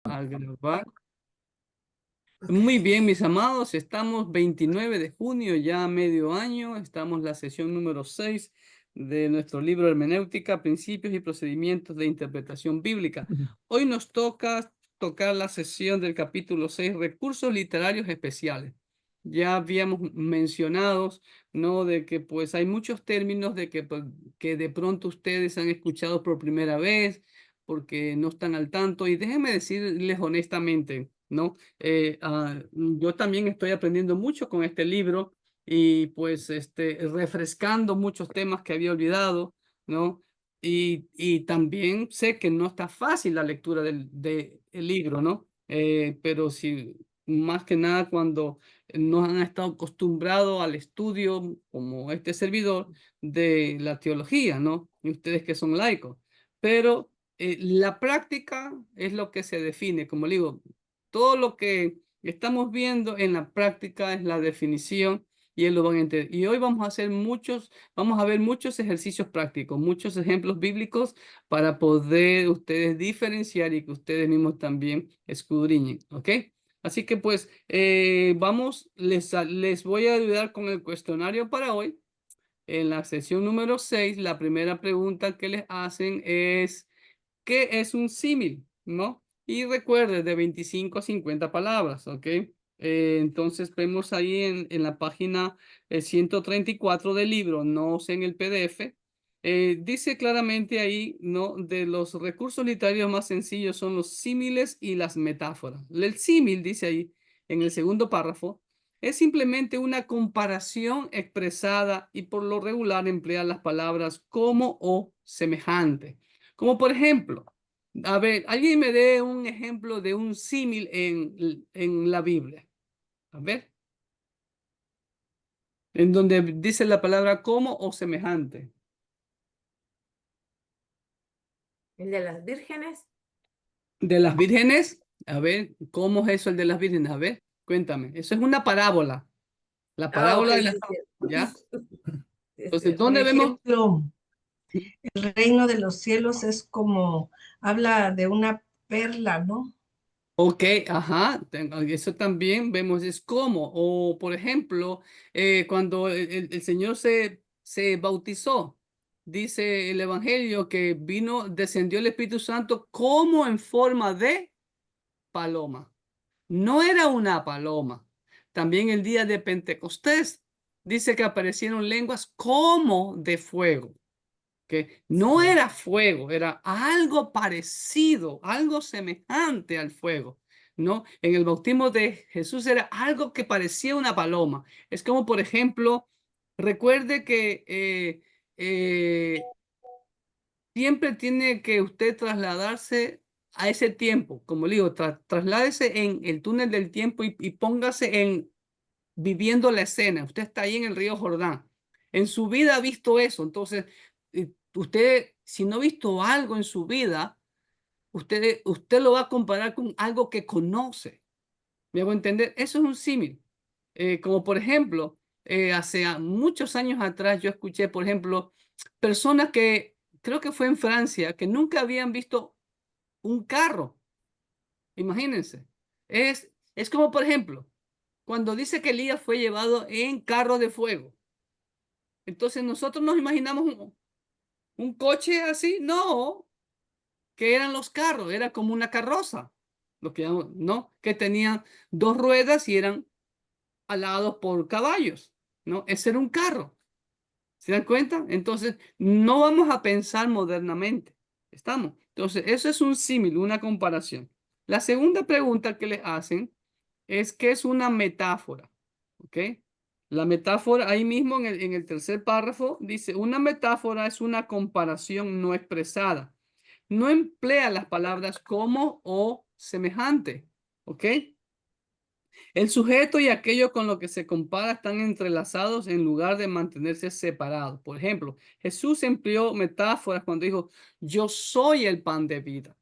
A grabar. Muy bien, mis amados, estamos 29 de junio, ya medio año, estamos en la sesión número 6 de nuestro libro Hermenéutica, Principios y Procedimientos de Interpretación Bíblica. Hoy nos toca tocar la sesión del capítulo 6, Recursos Literarios Especiales. Ya habíamos mencionado, ¿no? De que pues hay muchos términos de que, pues, que de pronto ustedes han escuchado por primera vez porque no están al tanto. Y déjenme decirles honestamente, ¿no? Yo también estoy aprendiendo mucho con este libro y pues refrescando muchos temas que había olvidado, ¿no? Y también sé que no está fácil la lectura del libro, ¿no? Pero sí, más que nada cuando no han estado acostumbrados al estudio, como este servidor, de la teología, ¿no? Y ustedes que son laicos. Pero la práctica es lo que se define, como digo, todo lo que estamos viendo en la práctica es la definición y él lo van a entender. Y hoy vamos a ver muchos ejercicios prácticos, muchos ejemplos bíblicos para poder ustedes diferenciar y que ustedes mismos también escudriñen, ¿ok? Así que pues les voy a ayudar con el cuestionario para hoy. En la sesión número 6, la primera pregunta que les hacen es ¿qué es un símil? ¿No? Y recuerde, de 25 a 50 palabras, ¿ok? Entonces vemos ahí en la página 134 del libro, no sé en el PDF, dice claramente ahí, ¿no? De los recursos literarios más sencillos son los símiles y las metáforas. El símil, dice ahí en el segundo párrafo, es simplemente una comparación expresada y por lo regular emplea las palabras como o semejante. Como por ejemplo, a ver, alguien me dé un ejemplo de un símil en la Biblia. A ver, en donde dice la palabra como o semejante. El de las vírgenes. De las vírgenes, a ver, ¿cómo es eso el de las vírgenes? A ver, cuéntame. Eso es una parábola. La Ah, ok, parábola de sí, las... es cierto. ¿Ya? Es Entonces, cierto. Por ¿dónde vemos? ejemplo, el reino de los cielos es como, habla de una perla, ¿no? Ok, ajá, eso también vemos, es como, o por ejemplo, cuando el Señor se bautizó, dice el Evangelio que vino, descendió el Espíritu Santo como en forma de paloma. No era una paloma. También el día de Pentecostés dice que aparecieron lenguas como de fuego, que no Sí. era fuego, era algo parecido, algo semejante al fuego, ¿no? En el bautismo de Jesús era algo que parecía una paloma. Es como, por ejemplo, recuerde que siempre tiene que usted trasladarse a ese tiempo, como le digo, trasládese en el túnel del tiempo y póngase en viviendo la escena. Usted está ahí en el río Jordán. En su vida ha visto eso. Entonces, usted, si no ha visto algo en su vida, usted lo va a comparar con algo que conoce. ¿Me hago entender? Eso es un símil. Como por ejemplo, hace muchos años atrás yo escuché, por ejemplo, personas que creo que fue en Francia, que nunca habían visto un carro. Imagínense. Es como, por ejemplo, cuando dice que Elías fue llevado en carro de fuego. Entonces nosotros nos imaginamos un coche así. No, que eran los carros, era como una carroza. Lo que no, que tenían dos ruedas y eran alados por caballos. ¿No? Ese era un carro. ¿Se dan cuenta? Entonces, no vamos a pensar modernamente. ¿Estamos? Entonces, eso es un símil, una comparación. La segunda pregunta que le hacen es ¿qué es una metáfora? ¿Ok? La metáfora, ahí mismo en el tercer párrafo, dice, una metáfora es una comparación no expresada. No emplea las palabras como o semejante. ¿Ok? El sujeto y aquello con lo que se compara están entrelazados en lugar de mantenerse separados. Por ejemplo, Jesús empleó metáforas cuando dijo, yo soy el pan de vida.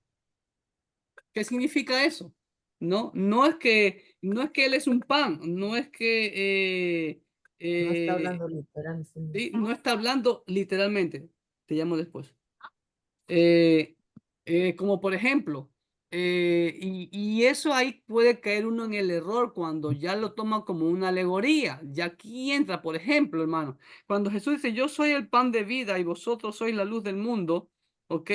¿Qué significa eso? No es que Él es un pan, no es que No está eh, hablando literal, sí. sí, no está hablando literalmente. Te llamo después. Eh, como por ejemplo, Y eso ahí puede caer uno en el error cuando ya lo toma como una alegoría. Ya aquí entra, por ejemplo, hermano, cuando Jesús dice, yo soy el pan de vida y vosotros sois la luz del mundo, ¿ok?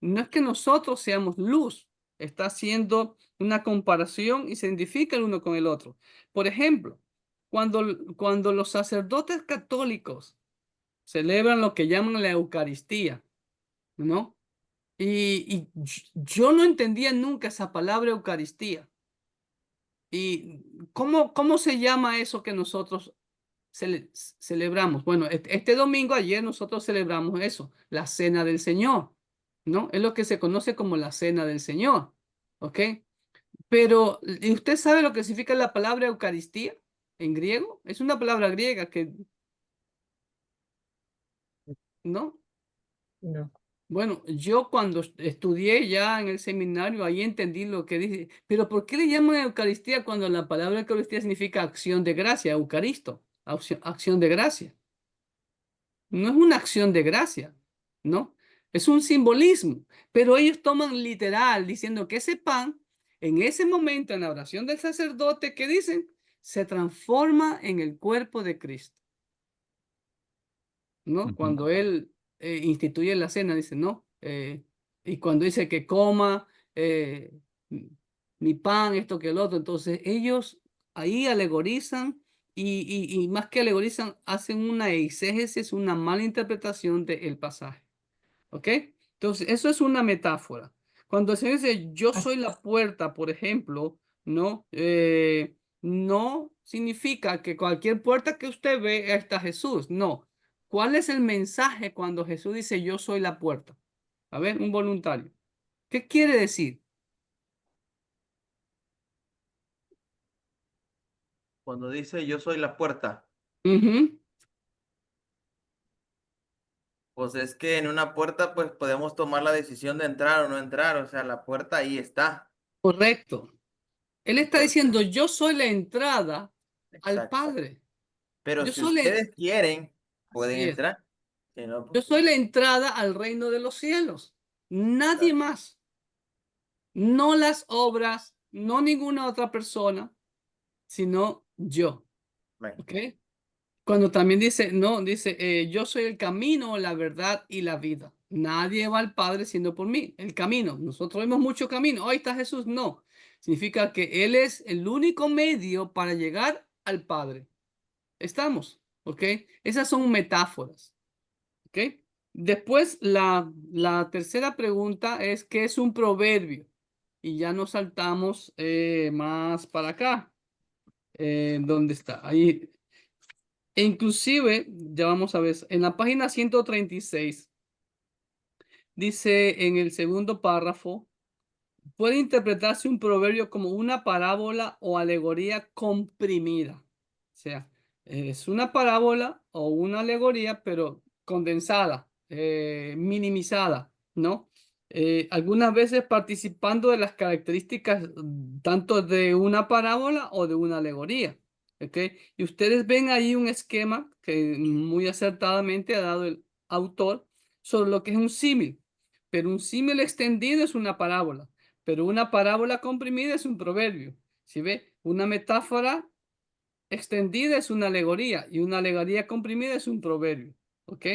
No es que nosotros seamos luz, está haciendo una comparación y se identifica el uno con el otro. Por ejemplo, cuando los sacerdotes católicos celebran lo que llaman la Eucaristía, ¿no? Yo no entendía nunca esa palabra Eucaristía. ¿Y cómo se llama eso que nosotros celebramos? Bueno, este domingo, ayer, nosotros celebramos eso, la Cena del Señor, ¿no? Es lo que se conoce como la Cena del Señor, ¿ok? Pero, ¿y usted sabe lo que significa la palabra Eucaristía en griego? Es una palabra griega que, ¿no? No, Bueno, yo cuando estudié ya en el seminario, ahí entendí lo que dice. Pero ¿por qué le llaman Eucaristía cuando la palabra Eucaristía significa acción de gracia, Eucaristo, acción de gracia? No es una acción de gracia, ¿no? Es un simbolismo. Pero ellos toman literal, diciendo que ese pan, en ese momento, en la oración del sacerdote, ¿qué dicen? Se transforma en el cuerpo de Cristo. ¿No? Ujú. Cuando él instituye la cena, dice, no, y cuando dice que coma eh, mi pan, esto que el otro, entonces ellos ahí alegorizan y más que alegorizan, hacen una exégesis, una mala interpretación del pasaje. ¿Ok? Entonces, eso es una metáfora. Cuando se dice yo soy la puerta, por ejemplo, ¿no? No significa que cualquier puerta que usted ve está Jesús. No. ¿Cuál es el mensaje cuando Jesús dice yo soy la puerta? A ver, un voluntario. ¿Qué quiere decir? Cuando dice yo soy la puerta, Ujú, pues es que en una puerta pues podemos tomar la decisión de entrar o no entrar, o sea, la puerta ahí está. correcto. Él está diciendo Entonces, yo soy la entrada al exacto. Padre. Pero Yo si soy la... ustedes quieren, pueden Así es. entrar. Si no, Yo pues, soy la entrada al reino de los cielos. Nadie exacto. más. No las obras, no ninguna otra persona, sino yo. Bueno, ¿Ok? Cuando también dice, no, dice, yo soy el camino, la verdad y la vida. Nadie va al Padre siendo por mí. El camino. Nosotros vemos mucho camino. Ahí está Jesús. No. Significa que Él es el único medio para llegar al Padre. Estamos. ¿Ok? Esas son metáforas. ¿Ok? Después, la tercera pregunta es, ¿qué es un proverbio? Y ya nos saltamos más para acá. ¿Dónde está? Ahí. E inclusive, ya vamos a ver, en la página 136, dice en el segundo párrafo, puede interpretarse un proverbio como una parábola o alegoría comprimida. O sea, es una parábola o una alegoría, pero condensada, minimizada, ¿no? Algunas veces participando de las características tanto de una parábola o de una alegoría. ¿Ok? Y ustedes ven ahí un esquema que muy acertadamente ha dado el autor sobre lo que es un símil. Pero un símil extendido es una parábola. Pero una parábola comprimida es un proverbio. ¿Sí ve? Una metáfora extendida es una alegoría y una alegoría comprimida es un proverbio. ¿Ok?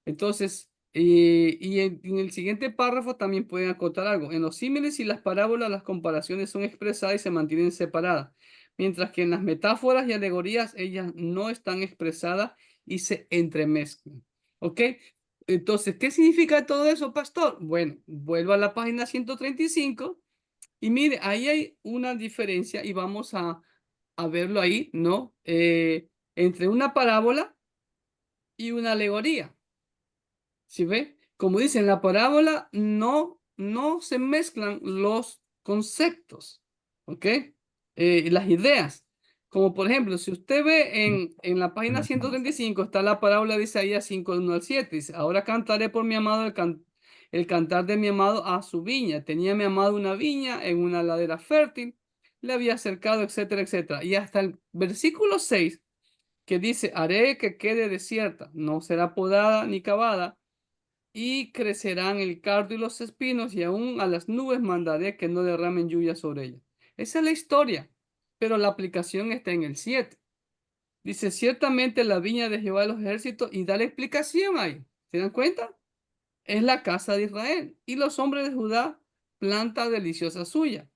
Entonces, y en el siguiente párrafo también pueden acotar algo. En los símiles y las parábolas las comparaciones son expresadas y se mantienen separadas, mientras que en las metáforas y alegorías ellas no están expresadas y se entremezclan. ¿Ok? Entonces, ¿qué significa todo eso, pastor? Bueno, vuelvo a la página 135 y mire, ahí hay una diferencia y vamos a verlo ahí, ¿no? Entre una parábola y una alegoría. ¿Sí ve? Como dice en la parábola, no se mezclan los conceptos, ¿ok? Las ideas. Como por ejemplo, si usted ve en la página 135 está la parábola de Isaías 5, 1 al 7. Dice, ahora cantaré por mi amado el cantar de mi amado a su viña. Tenía mi amado una viña en una ladera fértil, le había acercado, etcétera, etcétera. Y hasta el versículo 6 que dice, haré que quede desierta, no será podada ni cavada y crecerán el cardo y los espinos, y aún a las nubes mandaré que no derramen lluvia sobre ellas. Esa es la historia, pero la aplicación está en el 7. Dice, ciertamente la viña de Jehová de los ejércitos, y da la explicación ahí. ¿Se dan cuenta? Es la casa de Israel, y los hombres de Judá, planta deliciosa suya.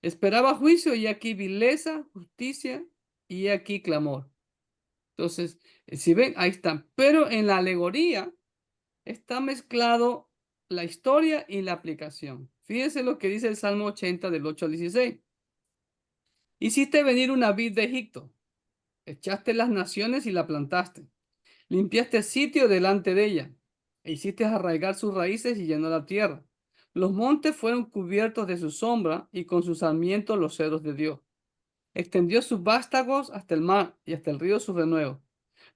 Esperaba juicio, y aquí vileza, justicia, y aquí clamor. Entonces, si ven, ahí están. Pero en la alegoría está mezclado la historia y la aplicación. Fíjense lo que dice el Salmo 80 del 8 al 16. Hiciste venir una vid de Egipto, echaste las naciones y la plantaste. Limpiaste sitio delante de ella, e hiciste arraigar sus raíces y llenó la tierra. Los montes fueron cubiertos de su sombra, y con sus sarmientos los cedros de Dios. Extendió sus vástagos hasta el mar, y hasta el río su renuevo.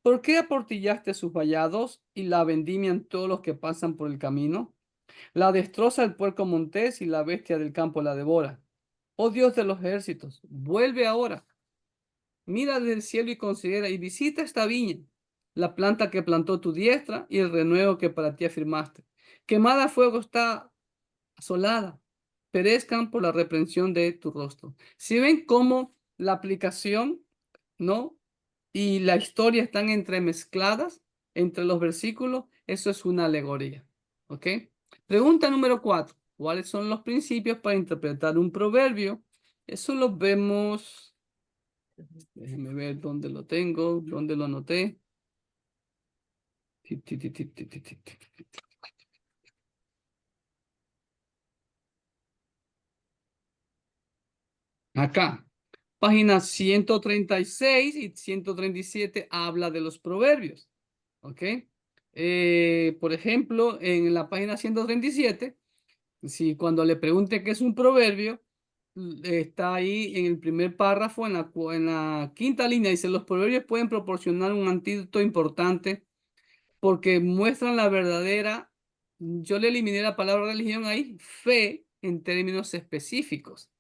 ¿Por qué aportillaste sus vallados, y la vendimian todos los que pasan por el camino? La destroza el puerco montés, y la bestia del campo la devora. Oh Dios de los ejércitos, vuelve ahora. Mira desde el cielo y considera y visita esta viña, la planta que plantó tu diestra y el renuevo que para ti afirmaste. Quemada a fuego está asolada, perezcan por la reprensión de tu rostro. Si ven cómo la aplicación, ¿no? Y la historia están entremezcladas entre los versículos, eso es una alegoría. ¿Ok? Pregunta número 4. ¿Cuáles son los principios para interpretar un proverbio? Eso lo vemos. Déjenme ver dónde lo tengo, dónde lo anoté. Acá, páginas 136 y 137 habla de los proverbios. ¿Ok? Por ejemplo, en la página 137, si cuando le pregunte qué es un proverbio, está ahí en el primer párrafo, en la quinta línea, dice, los proverbios pueden proporcionar un antídoto importante porque muestran la verdadera, yo le eliminé la palabra religión ahí, fe en términos específicos,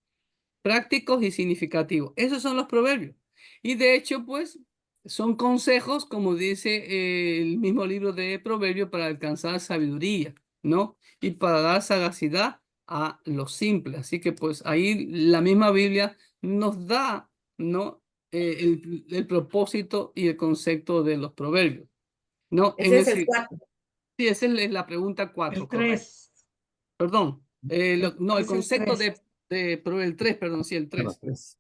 prácticos y significativos. Esos son los proverbios. Y de hecho, pues, son consejos, como dice el mismo libro de Proverbios, para alcanzar sabiduría, ¿no? Y para dar sagacidad a los simples. Así que, pues, ahí la misma Biblia nos da, ¿no? El propósito y el concepto de los proverbios. No, Ese es el 4. sí, esa es la pregunta 4, El correcto. 3. Perdón. No, el Es el concepto 3. pero el 3, perdón, sí, el 3.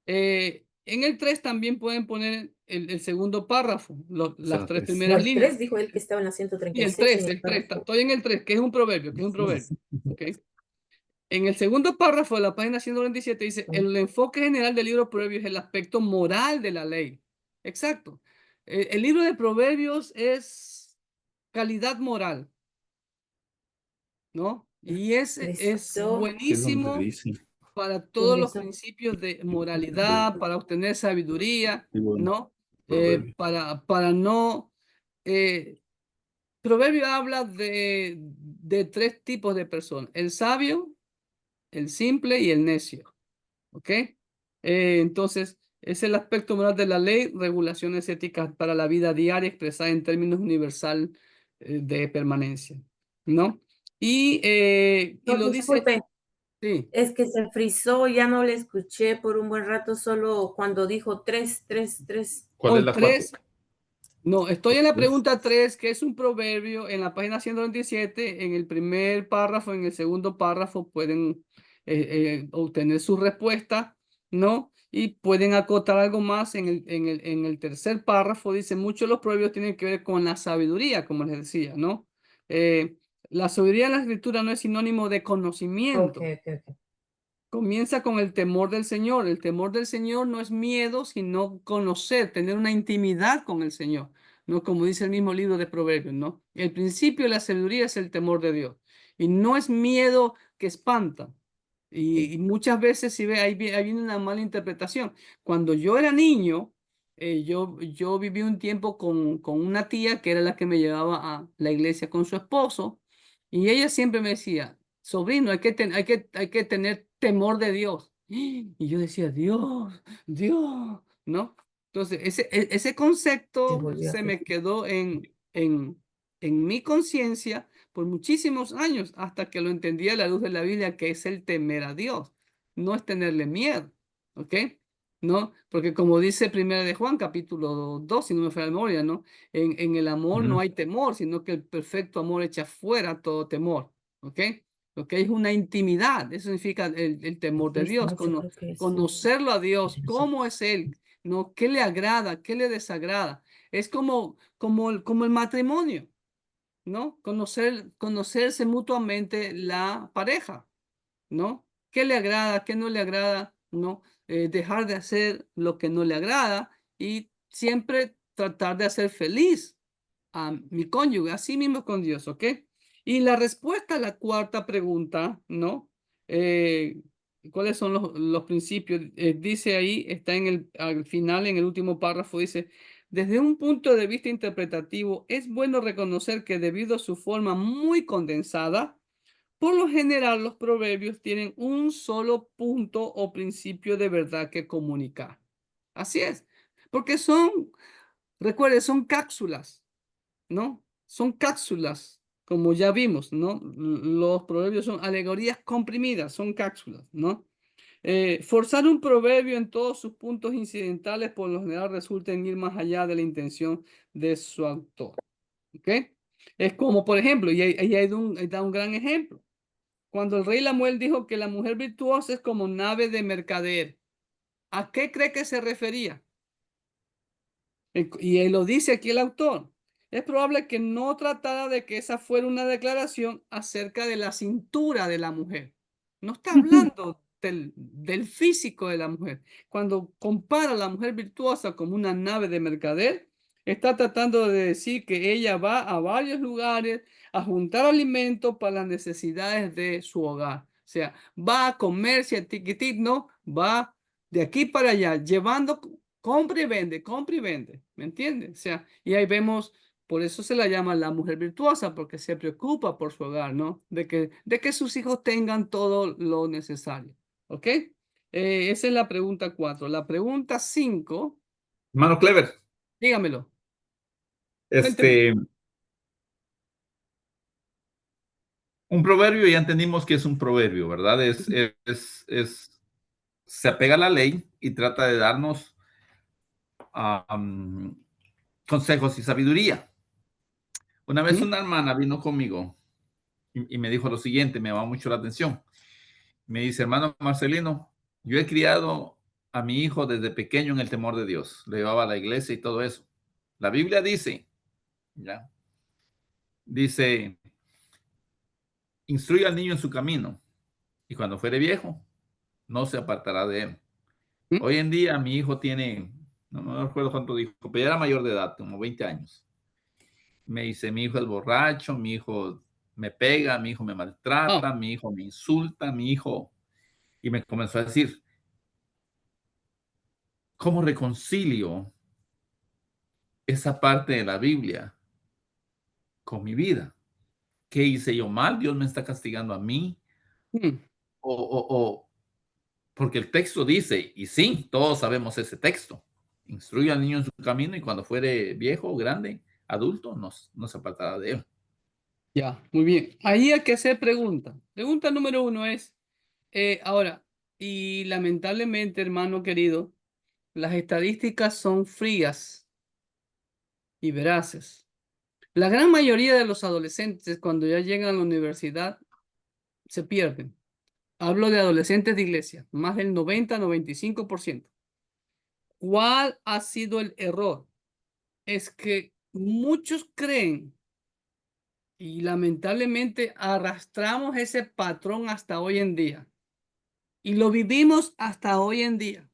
En el 3 también pueden poner el segundo párrafo, las tres No, primeras el líneas. 3 dijo él que estaba en la Y el 136 3, en el el 3, párrafo. estoy en el 3, que es un proverbio, ¿ok? En el segundo párrafo de la página 127 dice, el enfoque general del libro de Proverbios es el aspecto moral de la ley. Exacto. El libro de Proverbios es calidad moral, ¿no? Y es Listo. buenísimo para todos los principios de moralidad, para obtener sabiduría, ¿no? Para no... Proverbio habla de tres tipos de personas, el sabio, el simple y el necio, ¿ok? Entonces, es el aspecto moral de la ley, regulaciones éticas para la vida diaria expresada en términos universal de permanencia, ¿no? Y No, lo dice, disculpe, sí, es que se frizó, ya no le escuché por un buen rato, solo cuando dijo 3, 3, 3. o el 3. No, estoy en la pregunta 3, que es un proverbio en la página 127, en el primer párrafo, en el segundo párrafo pueden obtener su respuesta, ¿no? Y pueden acotar algo más en el tercer párrafo, dice, muchos de los proverbios tienen que ver con la sabiduría, como les decía, ¿no? Eh, la sabiduría en la escritura no es sinónimo de conocimiento. Ok. Comienza con el temor del Señor. El temor del Señor no es miedo, sino conocer, tener una intimidad con el Señor, ¿no? Como dice el mismo libro de Proverbios, ¿no? El principio de la sabiduría es el temor de Dios. Y no es miedo que espanta. Y muchas veces, si ve, ahí viene una mala interpretación. Cuando yo era niño, yo viví un tiempo con una tía que era la que me llevaba a la iglesia con su esposo. Y ella siempre me decía, sobrino, hay que tener temor de Dios. Y yo decía, Dios, ¿no? Entonces, ese Se concepto volvió a se me fijar. quedó en mi conciencia, por muchísimos años hasta que lo entendí a la luz de la Biblia, que es el temer a Dios, no es tenerle miedo, ¿ok? ¿No? Porque como dice Primera de Juan, capítulo 2, si no me falla la memoria, ¿no? En el amor no Ujú. hay temor, sino que el perfecto amor echa fuera todo temor, ¿ok? Lo que es una intimidad, eso significa el temor de Dice Dios, mucho, creo que es, conocerlo a Dios, cómo es Él, ¿no? ¿Qué le agrada, qué le desagrada? Es como el matrimonio, ¿no? Conocerse mutuamente la pareja, ¿no? ¿Qué le agrada, qué no le agrada, ¿no? Dejar de hacer lo que no le agrada y siempre tratar de hacer feliz a mi cónyuge, así mismo con Dios, ¿ok? Y la respuesta a la cuarta pregunta, ¿no? Eh, ¿Cuáles son los principios? Dice ahí, está al final, en el último párrafo, dice, desde un punto de vista interpretativo, es bueno reconocer que debido a su forma muy condensada, por lo general los proverbios tienen un solo punto o principio de verdad que comunicar. Así es, porque recuerde, son cápsulas, ¿no? Son cápsulas, como ya vimos, ¿no? Los proverbios son alegorías comprimidas, son cápsulas, ¿no? Forzar un proverbio en todos sus puntos incidentales por lo general resulta en ir más allá de la intención de su autor, ¿ok? Es como, por ejemplo, ahí da un gran ejemplo. Cuando el rey Lemuel dijo que la mujer virtuosa es como nave de mercader, ¿a qué cree que se refería? Y él lo dice aquí el autor. Es probable que no tratara de que esa fuera una declaración acerca de la cintura de la mujer. No está hablando del físico de la mujer. Cuando compara a la mujer virtuosa como una nave de mercader, está tratando de decir que ella va a varios lugares a juntar alimentos para las necesidades de su hogar. O sea, va a comerse a tiquitit, no, va de aquí para allá, llevando, compra y vende, ¿me entiendes? O sea, y ahí vemos, por eso se la llama la mujer virtuosa, porque se preocupa por su hogar, ¿no? De que sus hijos tengan todo lo necesario, ¿ok? Esa es la pregunta 4. La pregunta 5, Hermano Clever, dígamelo, cuénteme. este, un proverbio, ya entendimos que es un proverbio, ¿verdad? Se apega a la ley y trata de darnos consejos y sabiduría. Una vez ¿Mm? una hermana vino conmigo y me dijo lo siguiente, me llamó mucho la atención. Me dice, hermano Marcelino, yo he criado a mi hijo desde pequeño en el temor de Dios. Le llevaba a la iglesia y todo eso. La Biblia dice, ¿ya? Dice, instruye al niño en su camino y cuando fuere viejo, no se apartará de él. ¿Mm? Hoy en día mi hijo tiene, no me acuerdo cuánto dijo, pero ya era mayor de edad, como 20 años. Me dice, mi hijo es borracho, mi hijo me pega, mi hijo me Ah, maltrata, mi hijo me insulta, mi hijo... Y me comenzó a decir, ¿cómo reconcilio esa parte de la Biblia con mi vida? ¿Qué hice yo mal? ¿Dios me está castigando a mí? mm, O porque el texto dice, y sí, todos sabemos ese texto, instruye al niño en su camino y cuando fuere viejo, grande, adulto, no se apartará de él. ya, muy bien. Ahí hay que hacer preguntas. Pregunta número 1 es, ahora, y lamentablemente, hermano querido, las estadísticas son frías y veraces. La gran mayoría de los adolescentes, cuando ya llegan a la universidad, se pierden. Hablo de adolescentes de iglesia, más del 90-95%. ¿Cuál ha sido el error? Es que muchos creen y lamentablemente arrastramos ese patrón hasta hoy en día y lo vivimos hasta hoy en día.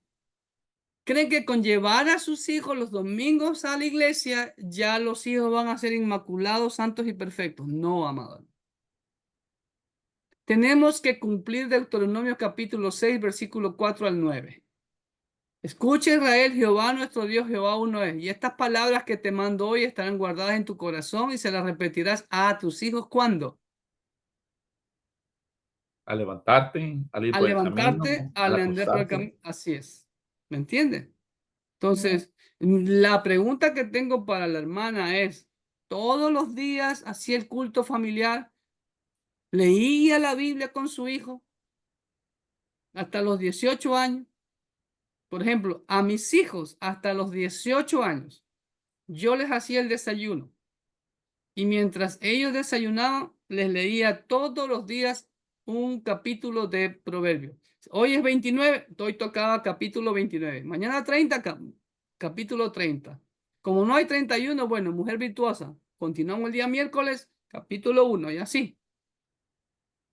Creen que con llevar a sus hijos los domingos a la iglesia, ya los hijos van a ser inmaculados, santos y perfectos. No, amado. Tenemos que cumplir Deuteronomio capítulo 6, versículo 4 al 9. Escucha Israel, Jehová nuestro Dios, Jehová uno es. Y estas palabras que te mando hoy estarán guardadas en tu corazón y se las repetirás a tus hijos. ¿Cuándo? Al levantarte, al ir Al por el camino, levantarte, al al andar por el acostarte. camino. Así es. ¿Me entiendes? Entonces, la pregunta que tengo para la hermana es, ¿todos los días así el culto familiar? leía la Biblia con su hijo hasta los 18 años. Por ejemplo, a mis hijos hasta los 18 años, yo les hacía el desayuno. Y mientras ellos desayunaban, les leía todos los días un capítulo de Proverbios. Hoy es 29, hoy tocaba capítulo 29. Mañana 30, capítulo 30. Como no hay 31, bueno, mujer virtuosa. Continuamos el día miércoles, capítulo 1, y así.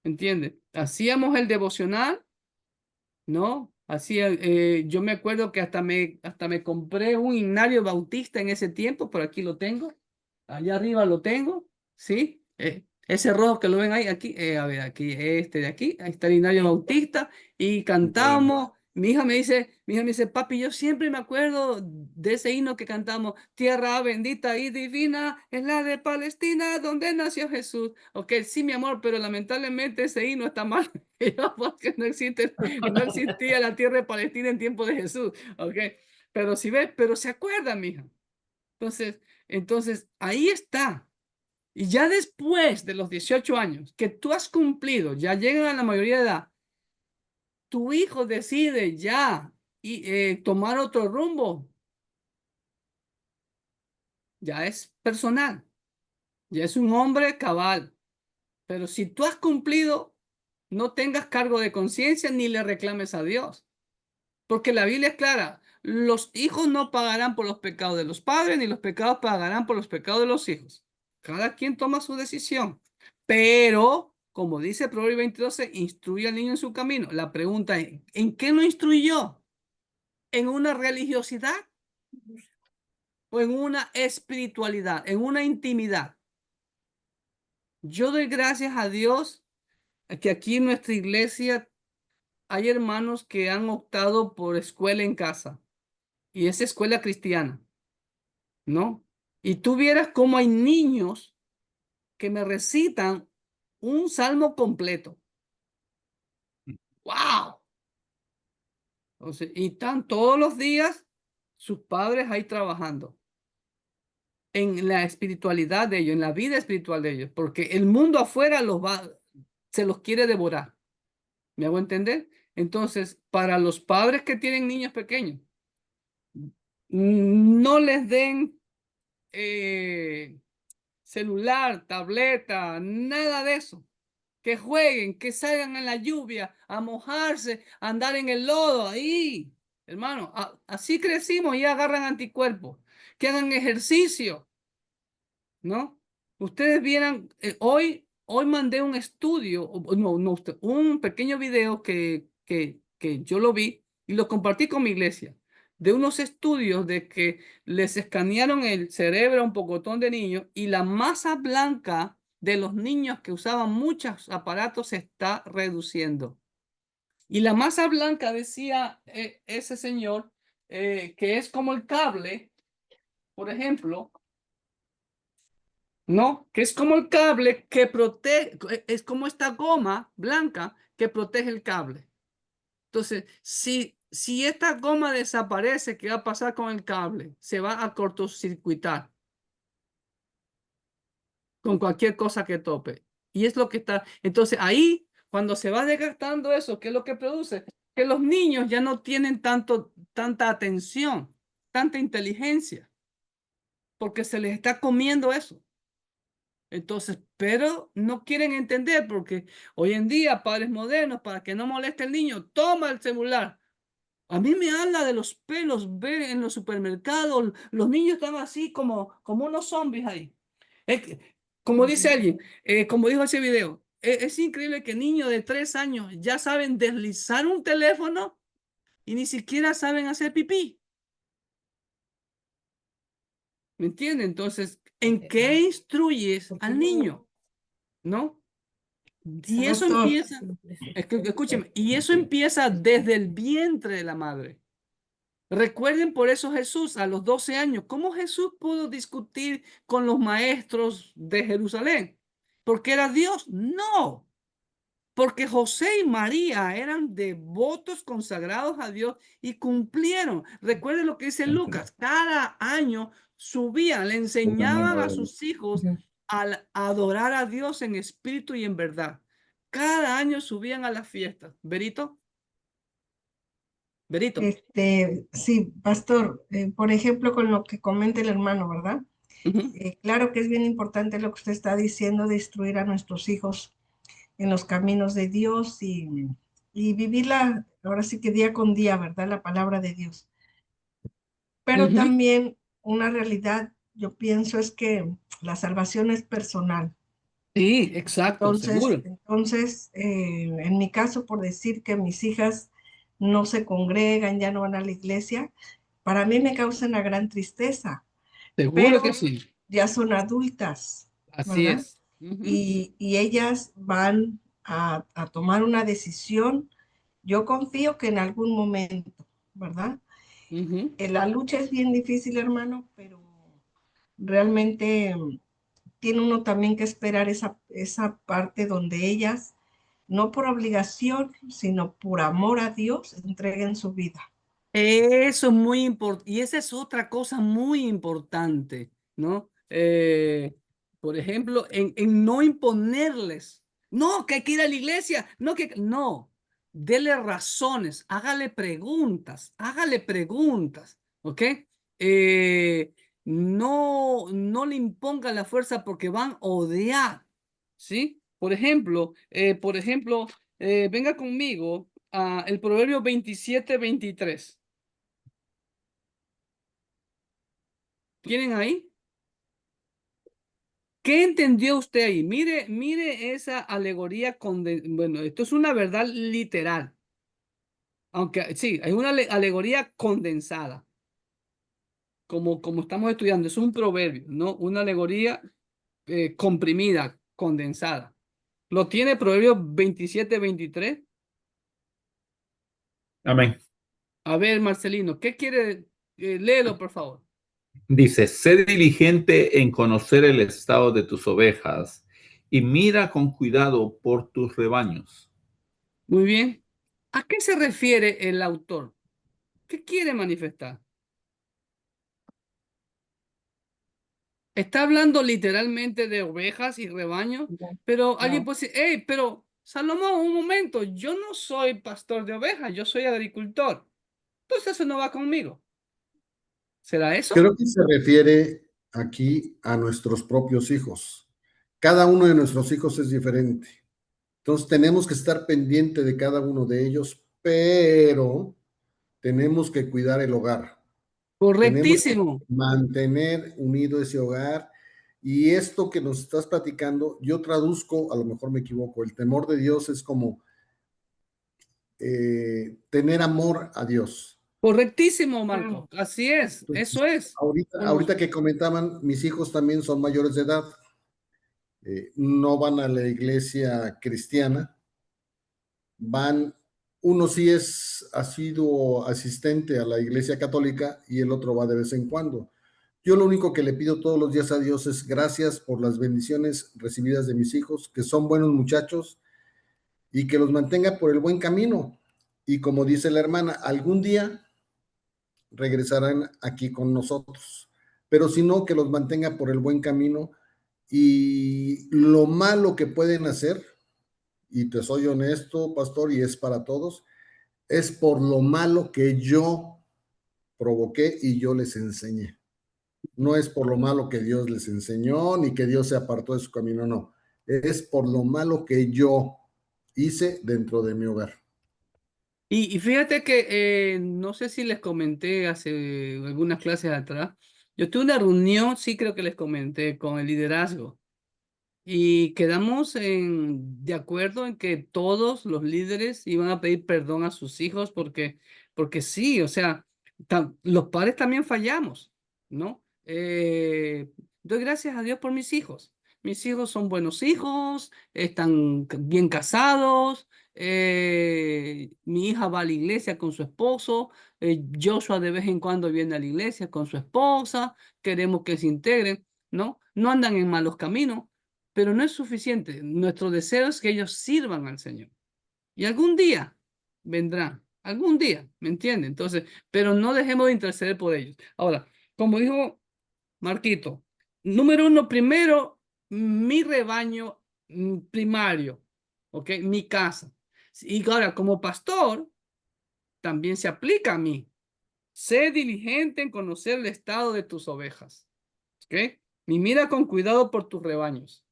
¿Entiendes? Hacíamos el devocional, ¿no? Yo me acuerdo que hasta me compré un himnario bautista en ese tiempo, por aquí lo tengo. Allá arriba lo tengo, ¿sí? Ese rojo que lo ven ahí, aquí, a ver, aquí, este de aquí, ahí está el himnario bautista, y cantamos. Mi hija me dice, papi, yo siempre me acuerdo de ese himno que cantamos, tierra bendita y divina, es la de Palestina, donde nació Jesús. Ok, sí, mi amor, pero lamentablemente ese himno está mal, porque no existía la tierra de Palestina en tiempo de Jesús, ok. Pero si ves, pero se acuerda, mi hija. Entonces, ahí está. Y ya después de los 18 años que tú has cumplido, ya llegan a la mayoría de edad, tu hijo decide ya tomar otro rumbo. Ya es personal, ya es un hombre cabal. Pero si tú has cumplido, no tengas cargo de conciencia ni le reclames a Dios. Porque la Biblia es clara, los hijos no pagarán por los pecados de los padres, ni los pecados pagarán por los pecados de los hijos. Cada quien toma su decisión. Pero, como dice Proverbios 22, instruye al niño en su camino. La pregunta es, ¿en qué lo instruyó? ¿En una religiosidad? ¿O en una espiritualidad? ¿En una intimidad? Yo doy gracias a Dios que aquí en nuestra iglesia hay hermanos que han optado por escuela en casa. Y es escuela cristiana, ¿no? Y tú vieras cómo hay niños que me recitan un salmo completo. ¡Wow! Entonces, y están todos los días sus padres ahí trabajando en la espiritualidad de ellos, en la vida espiritual de ellos, porque el mundo afuera se los quiere devorar. ¿Me hago entender? Entonces, para los padres que tienen niños pequeños, no les den celular, tableta, nada de eso. Que jueguen, que salgan en la lluvia, a mojarse, a andar en el lodo, ahí. Hermano, así crecimos y agarran anticuerpos. Que hagan ejercicio, ¿no? Ustedes vieran, hoy mandé un estudio, un pequeño video que yo lo vi y lo compartí con mi iglesia, de unos estudios de que les escanearon el cerebro a un pocotón de niños y la masa blanca de los niños que usaban muchos aparatos se está reduciendo. Y la masa blanca, decía ese señor, que es como el cable, por ejemplo, ¿no? Que es como el cable que protege, es como esta goma blanca que protege el cable. Entonces, si esta goma desaparece, ¿qué va a pasar con el cable? Se va a cortocircuitar con cualquier cosa que tope. Y es lo que está. Entonces, ahí, cuando se va desgastando eso, ¿qué es lo que produce? Que los niños ya no tienen tanta atención, tanta inteligencia, porque se les está comiendo eso. Entonces, pero no quieren entender porque hoy en día, padres modernos, para que no moleste el niño, toma el celular. A mí me habla de los pelos, ve en los supermercados, los niños están así como unos zombies ahí. Como dice alguien, como dijo ese video, es increíble que niños de 3 años ya saben deslizar un teléfono y ni siquiera saben hacer pipí. ¿Me entienden? Entonces, ¿en qué instruyes al niño? ¿No? Y eso empieza, escúcheme, y eso empieza desde el vientre de la madre. Recuerden por eso Jesús a los 12 años, ¿cómo Jesús pudo discutir con los maestros de Jerusalén? ¿Porque era Dios? No, porque José y María eran devotos consagrados a Dios y cumplieron. Recuerden lo que dice Lucas, cada año subían, le enseñaban a sus hijos a adorar a Dios en espíritu y en verdad. cada año subían a las fiestas. ¿Berito? ¿Berito? Sí, pastor, por ejemplo, con lo que comenta el hermano, ¿verdad? Ujú, Claro que es bien importante lo que usted está diciendo de instruir a nuestros hijos en los caminos de Dios y vivirla, ahora sí que día con día, ¿verdad? La palabra de Dios. Pero ujú. también una realidad, yo pienso, es que la salvación es personal. Sí, exacto, seguro. En mi caso, por decir que mis hijas no se congregan, ya no van a la iglesia, para mí me causa una gran tristeza, Seguro que pero sí. ya son adultas, Así ¿verdad? es. Ujú, Y ellas van a tomar una decisión. Yo confío que en algún momento, ¿verdad? ujú. La lucha es bien difícil, hermano, pero realmente tiene uno también que esperar esa parte donde ellas, no por obligación, sino por amor a Dios, entreguen su vida. Eso es muy importante. Y esa es otra cosa muy importante, ¿no? Por ejemplo, en no imponerles. No, que hay que ir a la iglesia. No, que no. Dele razones, hágale preguntas, ¿ok? Eh, no le imponga la fuerza porque van a odiar, ¿sí? Por ejemplo, venga conmigo a el Proverbio 27-23. ¿Tienen ahí? ¿Qué entendió usted ahí? Mire esa alegoría bueno, esto es una verdad literal, aunque sí, hay una alegoría condensada, como estamos estudiando, es un proverbio, ¿no? Una alegoría comprimida, condensada. ¿Lo tiene Proverbio 27-23? Amén. A ver, Marcelino, ¿qué quiere? Léelo, por favor. Dice, sé diligente en conocer el estado de tus ovejas y mira con cuidado por tus rebaños. Muy bien. ¿A qué se refiere el autor? ¿Qué quiere manifestar? Está hablando literalmente de ovejas y rebaños, pero alguien No. puede decir, hey, pero Salomón, un momento, yo no soy pastor de ovejas, yo soy agricultor. Entonces eso no va conmigo. ¿Será eso? Creo que se refiere aquí a nuestros propios hijos. Cada uno de nuestros hijos es diferente. Entonces tenemos que estar pendiente de cada uno de ellos, pero tenemos que cuidar el hogar. Tenemos que Correctísimo. mantener unido ese hogar. Y esto que nos estás platicando, yo traduzco, a lo mejor me equivoco, el temor de Dios es como tener amor a Dios. Correctísimo, Claro. Marco. Así es, eso Entonces, es. ahorita que comentaban, mis hijos también son mayores de edad, no van a la iglesia cristiana, van, uno sí ha sido asistente a la iglesia católica y el otro va de vez en cuando. Yo lo único que le pido todos los días a Dios es gracias por las bendiciones recibidas de mis hijos, que son buenos muchachos y que los mantenga por el buen camino. Y como dice la hermana, algún día regresarán aquí con nosotros, pero si no, que los mantenga por el buen camino y lo malo que pueden hacer, y te soy honesto, pastor, y es para todos, es por lo malo que yo provoqué y yo les enseñé. No es por lo malo que Dios les enseñó, ni que Dios se apartó de su camino, no. Es por lo malo que yo hice dentro de mi hogar. Y fíjate que no sé si les comenté hace algunas clases atrás. Yo tuve una reunión, sí creo que les comenté, con el liderazgo. Y quedamos de acuerdo en que todos los líderes iban a pedir perdón a sus hijos porque sí, o sea, los padres también fallamos, ¿no? Doy gracias a Dios por mis hijos. Mis hijos son buenos hijos, están bien casados, mi hija va a la iglesia con su esposo, Joshua de vez en cuando viene a la iglesia con su esposa, queremos que se integren, ¿no? No andan en malos caminos, pero no es suficiente. Nuestro deseo es que ellos sirvan al Señor. Y algún día vendrán, algún día, ¿me entiende? Entonces, pero no dejemos de interceder por ellos. Ahora, como dijo Marquito, número uno, primero, mi rebaño primario. ¿ok? Mi casa. Y ahora, como pastor, también se aplica a mí. Sé diligente en conocer el estado de tus ovejas, ¿ok? Y mira con cuidado por tus rebaños.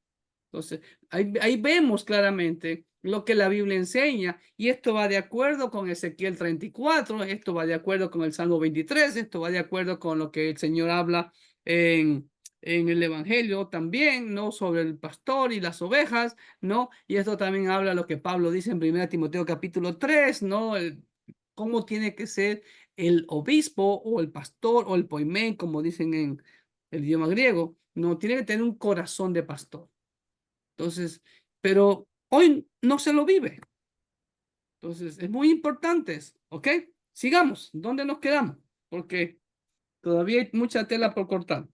Entonces, ahí vemos claramente lo que la Biblia enseña, y esto va de acuerdo con Ezequiel 34, esto va de acuerdo con el Salmo 23, esto va de acuerdo con lo que el Señor habla en el Evangelio también, ¿no? Sobre el pastor y las ovejas, ¿no? Y esto también habla lo que Pablo dice en 1 Timoteo capítulo 3, ¿no? Cómo tiene que ser el obispo o el pastor o el poimén, como dicen en el idioma griego, no tiene que tener un corazón de pastor. Entonces, pero hoy no se lo vive. Entonces, es muy importante, ¿ok? Sigamos. ¿Dónde nos quedamos? Porque todavía hay mucha tela por cortar.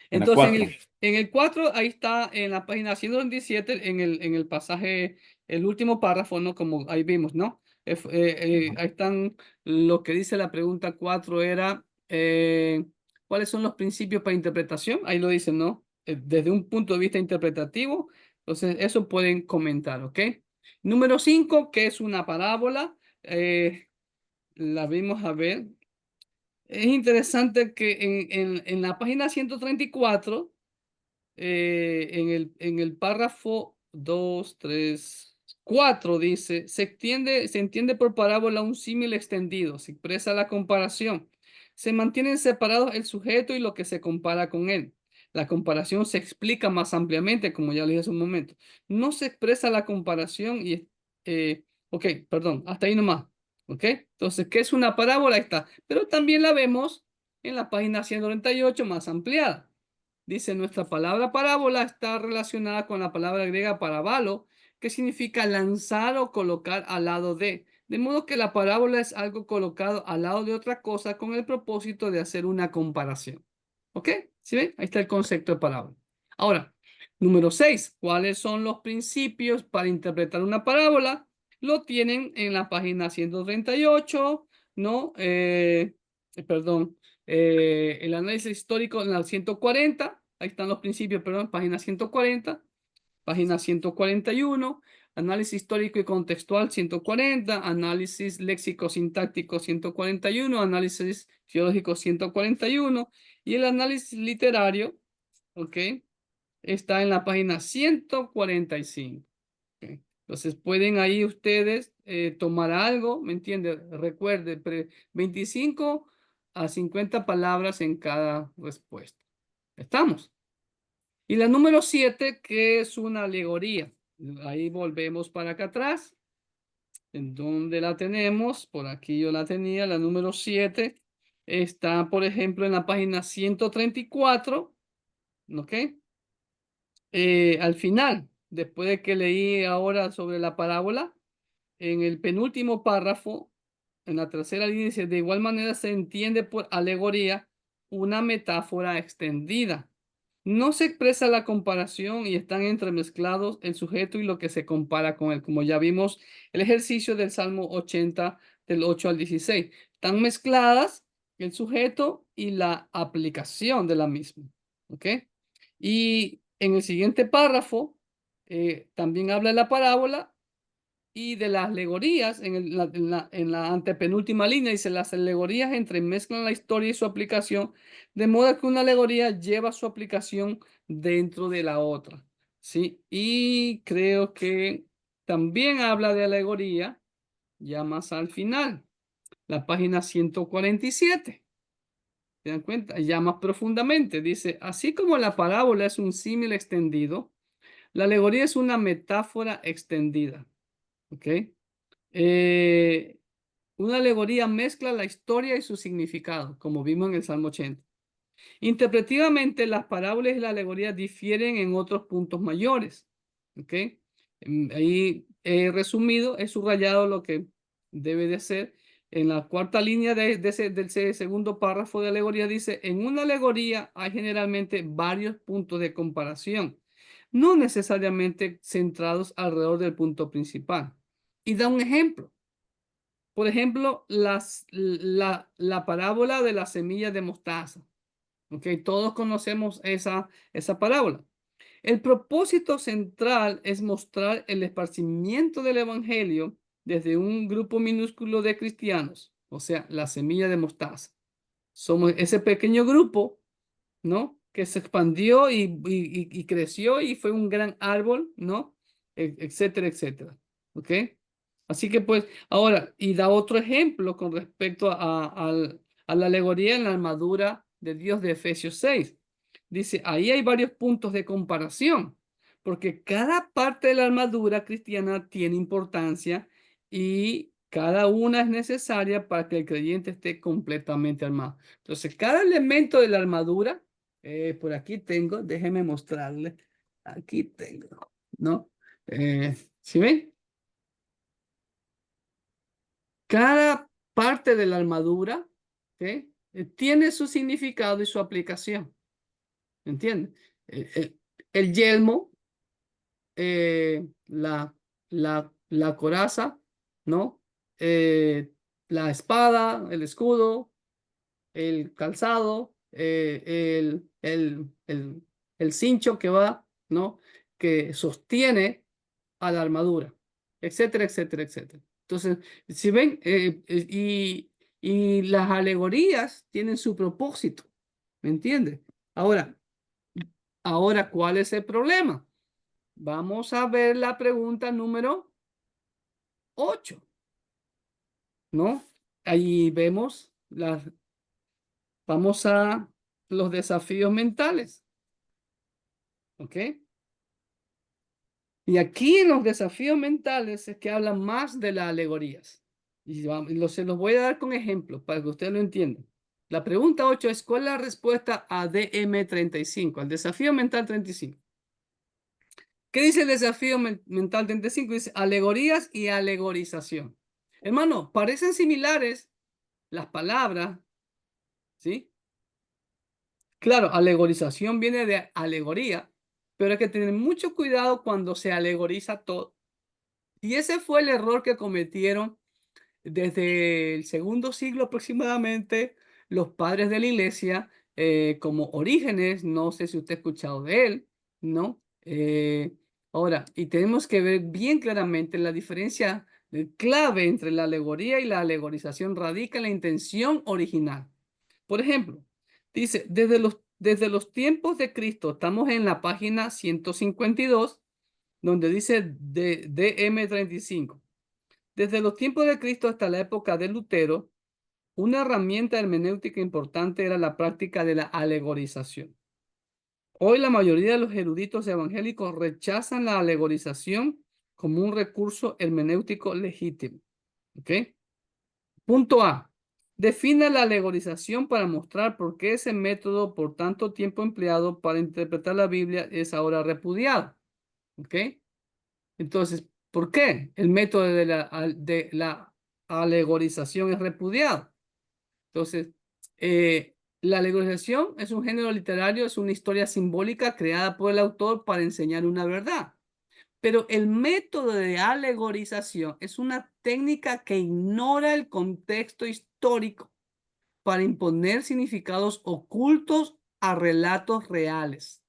En la Entonces, 4. en el 4, ahí está en la página 127, en el pasaje, el último párrafo, ¿no? Como ahí vimos, ¿no? Ahí están lo que dice la pregunta 4 era, ¿cuáles son los principios para interpretación? Ahí lo dicen, ¿no? Desde un punto de vista interpretativo, entonces eso pueden comentar, ¿ok? Número 5, que es una parábola, la vimos a ver. Es interesante que en la página 134, en el párrafo 2, 3, 4 dice, se entiende por parábola un símil extendido, se expresa la comparación. Se mantienen separados el sujeto y lo que se compara con él. La comparación se explica más ampliamente, como ya le dije hace un momento. No se expresa la comparación ok, perdón, hasta ahí nomás. ¿Ok? Entonces, ¿qué es una parábola? Ahí está. Pero también la vemos en la página 198 más ampliada. Dice, nuestra palabra parábola está relacionada con la palabra griega parabalo, que significa lanzar o colocar al lado de. De modo que la parábola es algo colocado al lado de otra cosa con el propósito de hacer una comparación. ¿Ok? ¿Sí ven? Ahí está el concepto de parábola. Ahora, número 6. ¿Cuáles son los principios para interpretar una parábola? Lo tienen en la página 138, ¿no? Perdón. El análisis histórico en la 140, ahí están los principios, perdón, página 140, página 141, análisis histórico y contextual 140, análisis léxico-sintáctico 141, análisis teológico 141, y el análisis literario, ¿ok? Está en la página 145. ¿Ok? Entonces pueden ahí ustedes tomar algo, ¿me entiendes? Recuerde, 25 a 50 palabras en cada respuesta. ¿Estamos? Y la número 7, que es una alegoría. Ahí volvemos para acá atrás. ¿En dónde la tenemos? Por aquí yo la tenía, la número 7. Está, por ejemplo, en la página 134. ¿Ok? Al final, después de que leí ahora sobre la parábola, en el penúltimo párrafo, en la tercera línea, dice, de igual manera se entiende por alegoría una metáfora extendida. No se expresa la comparación y están entremezclados el sujeto y lo que se compara con él, como ya vimos el ejercicio del Salmo 80, del 8 al 16. Están mezcladas el sujeto y la aplicación de la misma. ¿Ok? Y en el siguiente párrafo también habla de la parábola y de las alegorías. En la antepenúltima línea dice, las alegorías entremezclan la historia y su aplicación, de modo que una alegoría lleva su aplicación dentro de la otra. ¿Sí? Y creo que también habla de alegoría ya más al final, la página 147. ¿Se dan cuenta? Ya más profundamente dice, así como la parábola es un símil extendido, la alegoría es una metáfora extendida. ¿Ok? Eh, una alegoría mezcla la historia y su significado, como vimos en el Salmo 80. Interpretivamente, las parábolas y la alegoría difieren en otros puntos mayores. ¿Ok? Ahí he resumido, he subrayado lo que debe de ser. En la cuarta línea del segundo párrafo de alegoría dice, en una alegoría hay generalmente varios puntos de comparación, no necesariamente centrados alrededor del punto principal. Y da un ejemplo. Por ejemplo, la parábola de la semilla de mostaza. ¿Ok? Todos conocemos esa parábola. El propósito central es mostrar el esparcimiento del evangelio desde un grupo minúsculo de cristianos, o sea, la semilla de mostaza. Somos ese pequeño grupo, ¿no? Que se expandió y creció y fue un gran árbol, ¿no? Etcétera, etcétera. ¿Ok? Así que pues, ahora, y da otro ejemplo con respecto a la alegoría en la armadura de Dios de Efesios 6. Dice, ahí hay varios puntos de comparación, porque cada parte de la armadura cristiana tiene importancia y cada una es necesaria para que el creyente esté completamente armado. Entonces, cada elemento de la armadura, por aquí tengo, déjeme mostrarle, aquí tengo, ¿no? ¿Sí ven? Cada parte de la armadura, ¿ok? Tiene su significado y su aplicación, ¿entiendes? El yelmo, la coraza, ¿no? La espada, el escudo, el calzado, el cincho que va, ¿no? Que sostiene a la armadura, etcétera, etcétera, etcétera. Entonces, si ven, y las alegorías tienen su propósito, ¿me entiendes? Ahora, ¿cuál es el problema? Vamos a ver la pregunta número 8, ¿no? Ahí vemos vamos a los desafíos mentales, ¿ok? Y aquí en los desafíos mentales es que hablan más de las alegorías. Y se los voy a dar con ejemplos para que ustedes lo entiendan. La pregunta 8 es, ¿cuál es la respuesta a DM35, al desafío mental 35? ¿Qué dice el desafío mental 35? Dice alegorías y alegorización. Hermano, parecen similares las palabras, ¿sí? Claro, alegorización viene de alegoría, pero hay que tener mucho cuidado cuando se alegoriza todo. Y ese fue el error que cometieron desde el segundo siglo aproximadamente los padres de la iglesia, como Orígenes, no sé si usted ha escuchado de él, ¿no? Ahora, y tenemos que ver bien claramente la diferencia clave entre la alegoría y la alegorización radica en la intención original. Por ejemplo, dice, desde los tiempos de Cristo, estamos en la página 152, donde dice DM35. Desde los tiempos de Cristo hasta la época de Lutero, una herramienta hermenéutica importante era la práctica de la alegorización. Hoy la mayoría de los eruditos evangélicos rechazan la alegorización como un recurso hermenéutico legítimo. ¿Ok? Punto A. Defina la alegorización para mostrar por qué ese método por tanto tiempo empleado para interpretar la Biblia es ahora repudiado. ¿Ok? Entonces, ¿por qué el método de la alegorización es repudiado? Entonces, la alegorización es un género literario, es una historia simbólica creada por el autor para enseñar una verdad. Pero el método de alegorización es una técnica que ignora el contexto histórico para imponer significados ocultos a relatos reales.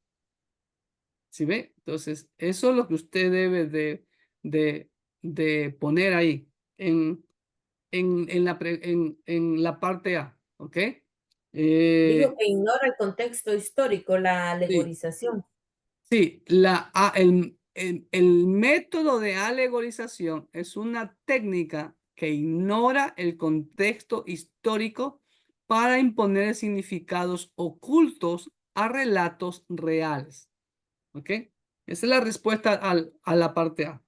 ¿Sí ve? Entonces, eso es lo que usted debe de poner ahí en la parte A, ¿ok? Dijo que ignora el contexto histórico, la Sí, alegorización. sí, el método de alegorización es una técnica que ignora el contexto histórico para imponer significados ocultos a relatos reales. ¿Ok? Esa es la respuesta a la parte A.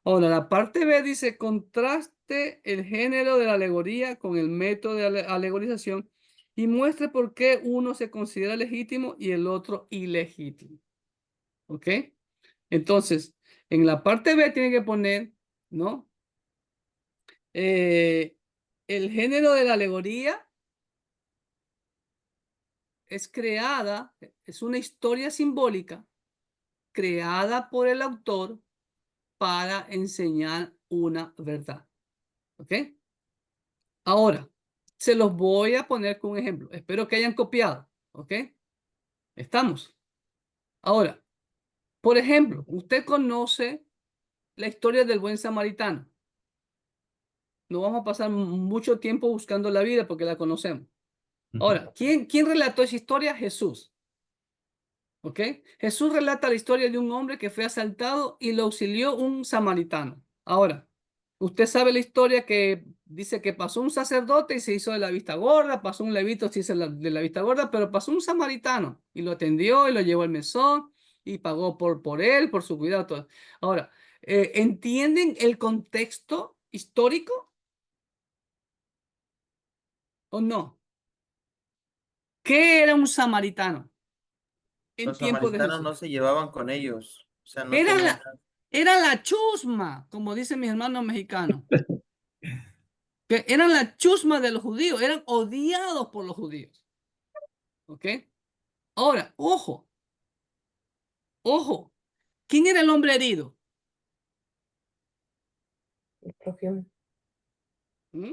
Ahora, la parte B dice, contraste el género de la alegoría con el método de alegorización y muestre por qué uno se considera legítimo y el otro ilegítimo. ¿Ok? Entonces, en la parte B tiene que poner, ¿no? El género de la alegoría es una historia simbólica creada por el autor para enseñar una verdad. ¿Ok? Ahora, se los voy a poner con un ejemplo. Espero que hayan copiado. ¿Ok? Estamos. Ahora, Por ejemplo, usted conoce la historia del buen samaritano. No vamos a pasar mucho tiempo buscando la vida porque la conocemos. Ahora, ¿quién relató esa historia? Jesús. ¿Ok? Jesús relata la historia de un hombre que fue asaltado y lo auxilió un samaritano. Ahora, usted sabe la historia que dice que pasó un sacerdote y se hizo de la vista gorda, pasó un levito y se hizo de la vista gorda, pero pasó un samaritano y lo atendió y lo llevó al mesón y pagó por él, por su cuidado. Todo. Ahora, ¿entienden el contexto histórico o no? ¿Qué era un samaritano en Los tiempos de samaritanos Jesús? no se llevaban con ellos, o sea, no Era tenían. era la chusma, como dicen mis hermanos mexicanos. Que eran la chusma de los judíos, eran odiados por los judíos. ¿Ok? Ahora, ojo, ojo. ¿Quién era el hombre herido? El prójimo. ¿Mm?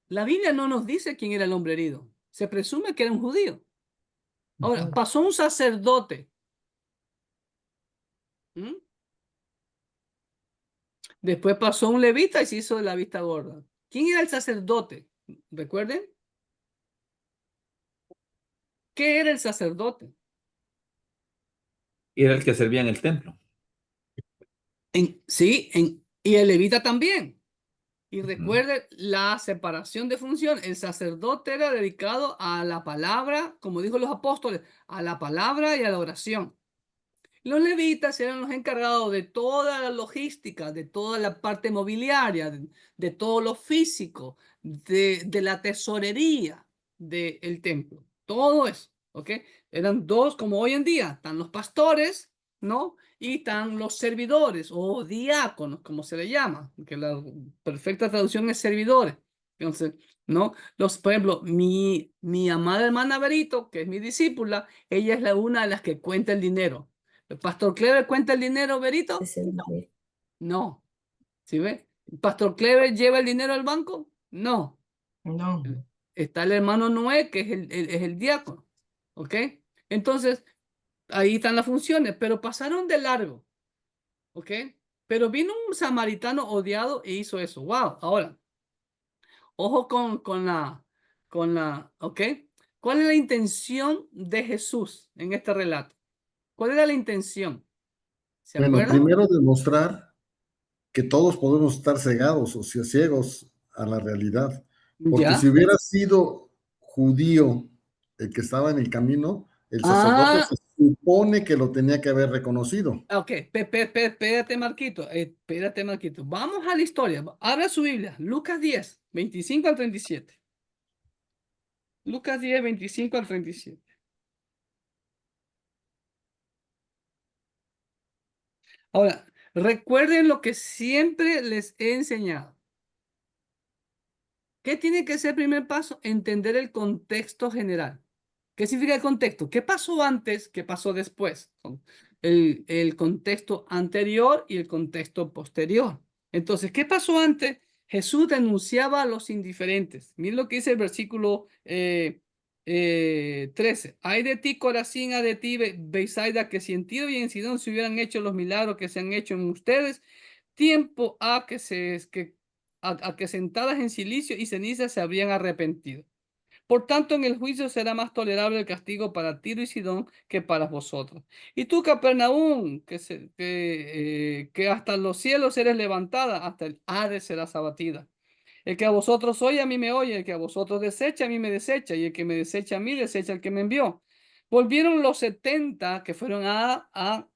La Biblia no nos dice quién era el hombre herido. Se presume que era un judío. Ahora, pasó un sacerdote. ¿Mm? Después pasó un levita y se hizo de la vista gorda. ¿Quién era el sacerdote? ¿Recuerden? ¿Qué era el sacerdote? Era el que servía en el templo. Sí, y el levita también. Y Ujú. recuerde la separación de función. El sacerdote era dedicado a la palabra, como dijo los apóstoles, a la palabra y a la oración. Los levitas eran los encargados de toda la logística, de toda la parte mobiliaria, de todo lo físico, de la tesorería del templo. Todo eso, ¿ok? Eran dos, como hoy en día, están los pastores, ¿no? Y están los servidores o diáconos, como se le llama, que la perfecta traducción es servidores. Entonces, ¿no? Por ejemplo, mi amada hermana Berito, que es mi discípula, ella es una de las que cuenta el dinero. ¿El pastor Clever cuenta el dinero, Berito? 60,000. No. ¿Sí ve? ¿El pastor Clever lleva el dinero al banco? No. No. Está el hermano Noé, que es el diácono. ¿Ok? Entonces, ahí están las funciones, pero pasaron de largo. ¿Ok? Pero vino un samaritano odiado e hizo eso. ¡Wow! Ahora, ojo ¿ok? ¿Cuál es la intención de Jesús en este relato? ¿Cuál era la intención? ¿Se Bueno, acuerdan? primero demostrar que todos podemos estar cegados o sea, ciegos a la realidad. Porque si ¿Ya? hubiera sido judío el que estaba en el camino, el sacerdote Ah, se supone que lo tenía que haber reconocido. ok. Espérate, Marquito. Espérate, Marquito. Vamos a la historia. Abra su Biblia. Lucas 10, 25 al 37. Lucas 10, 25 al 37. Ahora, recuerden lo que siempre les he enseñado. ¿Qué tiene que ser el primer paso? Entender el contexto general. ¿Qué significa el contexto? ¿Qué pasó antes? ¿Qué pasó después? El contexto anterior y el contexto posterior. Entonces, ¿qué pasó antes? Jesús denunciaba a los indiferentes. Miren lo que dice el versículo 13. Ay de ti, Corazín, ay de ti, Beisaida, que si en Tiro y en Sidón se hubieran hecho los milagros que se han hecho en ustedes, tiempo a que sentadas en silicio y ceniza se habrían arrepentido. Por tanto, en el juicio será más tolerable el castigo para Tiro y Sidón que para vosotros. Y tú, Capernaum, que hasta los cielos eres levantada, hasta el Hades serás abatida. El que a vosotros oye, a mí me oye, el que a vosotros desecha, a mí me desecha, y el que me desecha a mí, desecha al que me envió. Volvieron los 70 que fueron a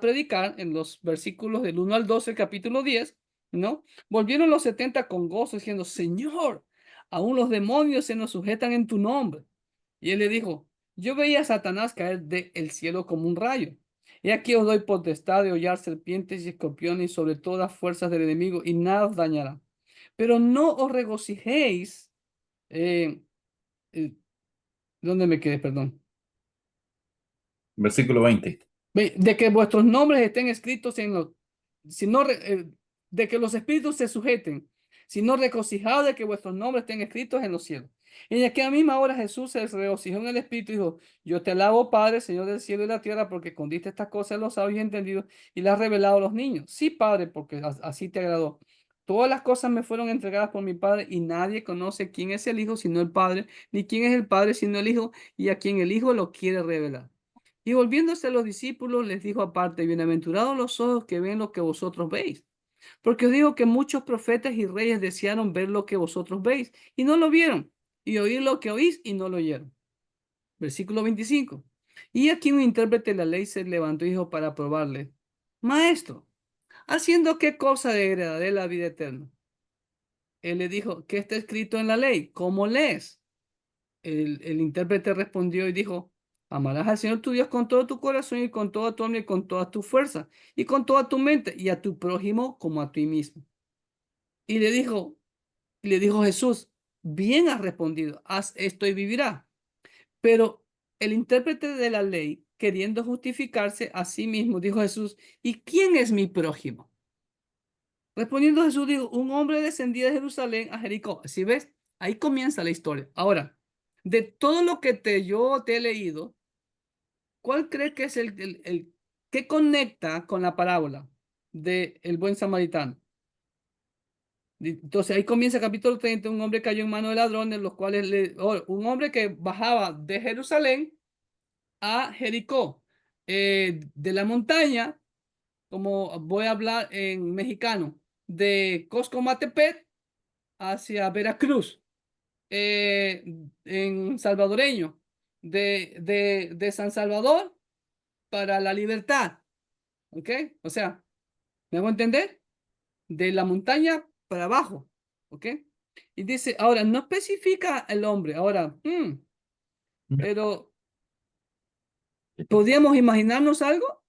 predicar en los versículos del 1 al 12, capítulo 10, ¿no? Volvieron los 70 con gozo, diciendo, Señor, aún los demonios se nos sujetan en tu nombre. Y él le dijo, yo veía a Satanás caer del cielo como un rayo. Y aquí os doy potestad de hollar serpientes y escorpiones y sobre todas las fuerzas del enemigo, y nada os dañará. Pero no os regocijéis. Eh, eh, ¿Dónde me quedé? Perdón. Versículo 20. De que vuestros nombres estén escritos en los, si no, de que los espíritus se sujeten, sino regocijaos de que vuestros nombres estén escritos en los cielos. En aquella misma hora Jesús se regocijó en el Espíritu y dijo, yo te alabo, Padre, Señor del cielo y la tierra, porque escondiste estas cosas en los sabios y entendidos y las has revelado a los niños. Sí, Padre, porque así te agradó. Todas las cosas me fueron entregadas por mi Padre y nadie conoce quién es el Hijo sino el Padre, ni quién es el Padre sino el Hijo y a quien el Hijo lo quiere revelar. Y volviéndose a los discípulos, les dijo aparte, bienaventurados los ojos que ven lo que vosotros veis. Porque os digo que muchos profetas y reyes desearon ver lo que vosotros veis y no lo vieron, y oír lo que oís y no lo oyeron. Versículo 25. Y aquí un intérprete de la ley se levantó y dijo para probarle, Maestro, ¿haciendo qué cosa degradaré la vida eterna? Él le dijo, ¿qué está escrito en la ley? ¿Cómo lees? El intérprete respondió y dijo, amarás al Señor tu Dios con todo tu corazón y con toda tu alma y con toda tu fuerza y con toda tu mente y a tu prójimo como a ti mismo. Y le dijo Jesús, bien has respondido, haz esto y vivirás. Pero el intérprete de la ley, queriendo justificarse a sí mismo, dijo Jesús, ¿y quién es mi prójimo? Respondiendo Jesús dijo, un hombre descendía de Jerusalén a Jericó. ¿Sí ves? Ahí comienza la historia. Ahora, de todo lo que yo te he leído, ¿cuál crees que es que conecta con la parábola de el buen samaritano? Entonces ahí comienza el capítulo 30, un hombre cayó en manos de ladrones, los cuales un hombre que bajaba de Jerusalén a Jericó, de la montaña, como voy a hablar en mexicano, de Coscomatepec hacia Veracruz, en salvadoreño, de San Salvador para La Libertad, ¿ok? O sea, ¿me hago entender? De la montaña para abajo, ¿ok? Y dice, ahora, no especifica el hombre, ahora, pero ¿podríamos imaginarnos algo?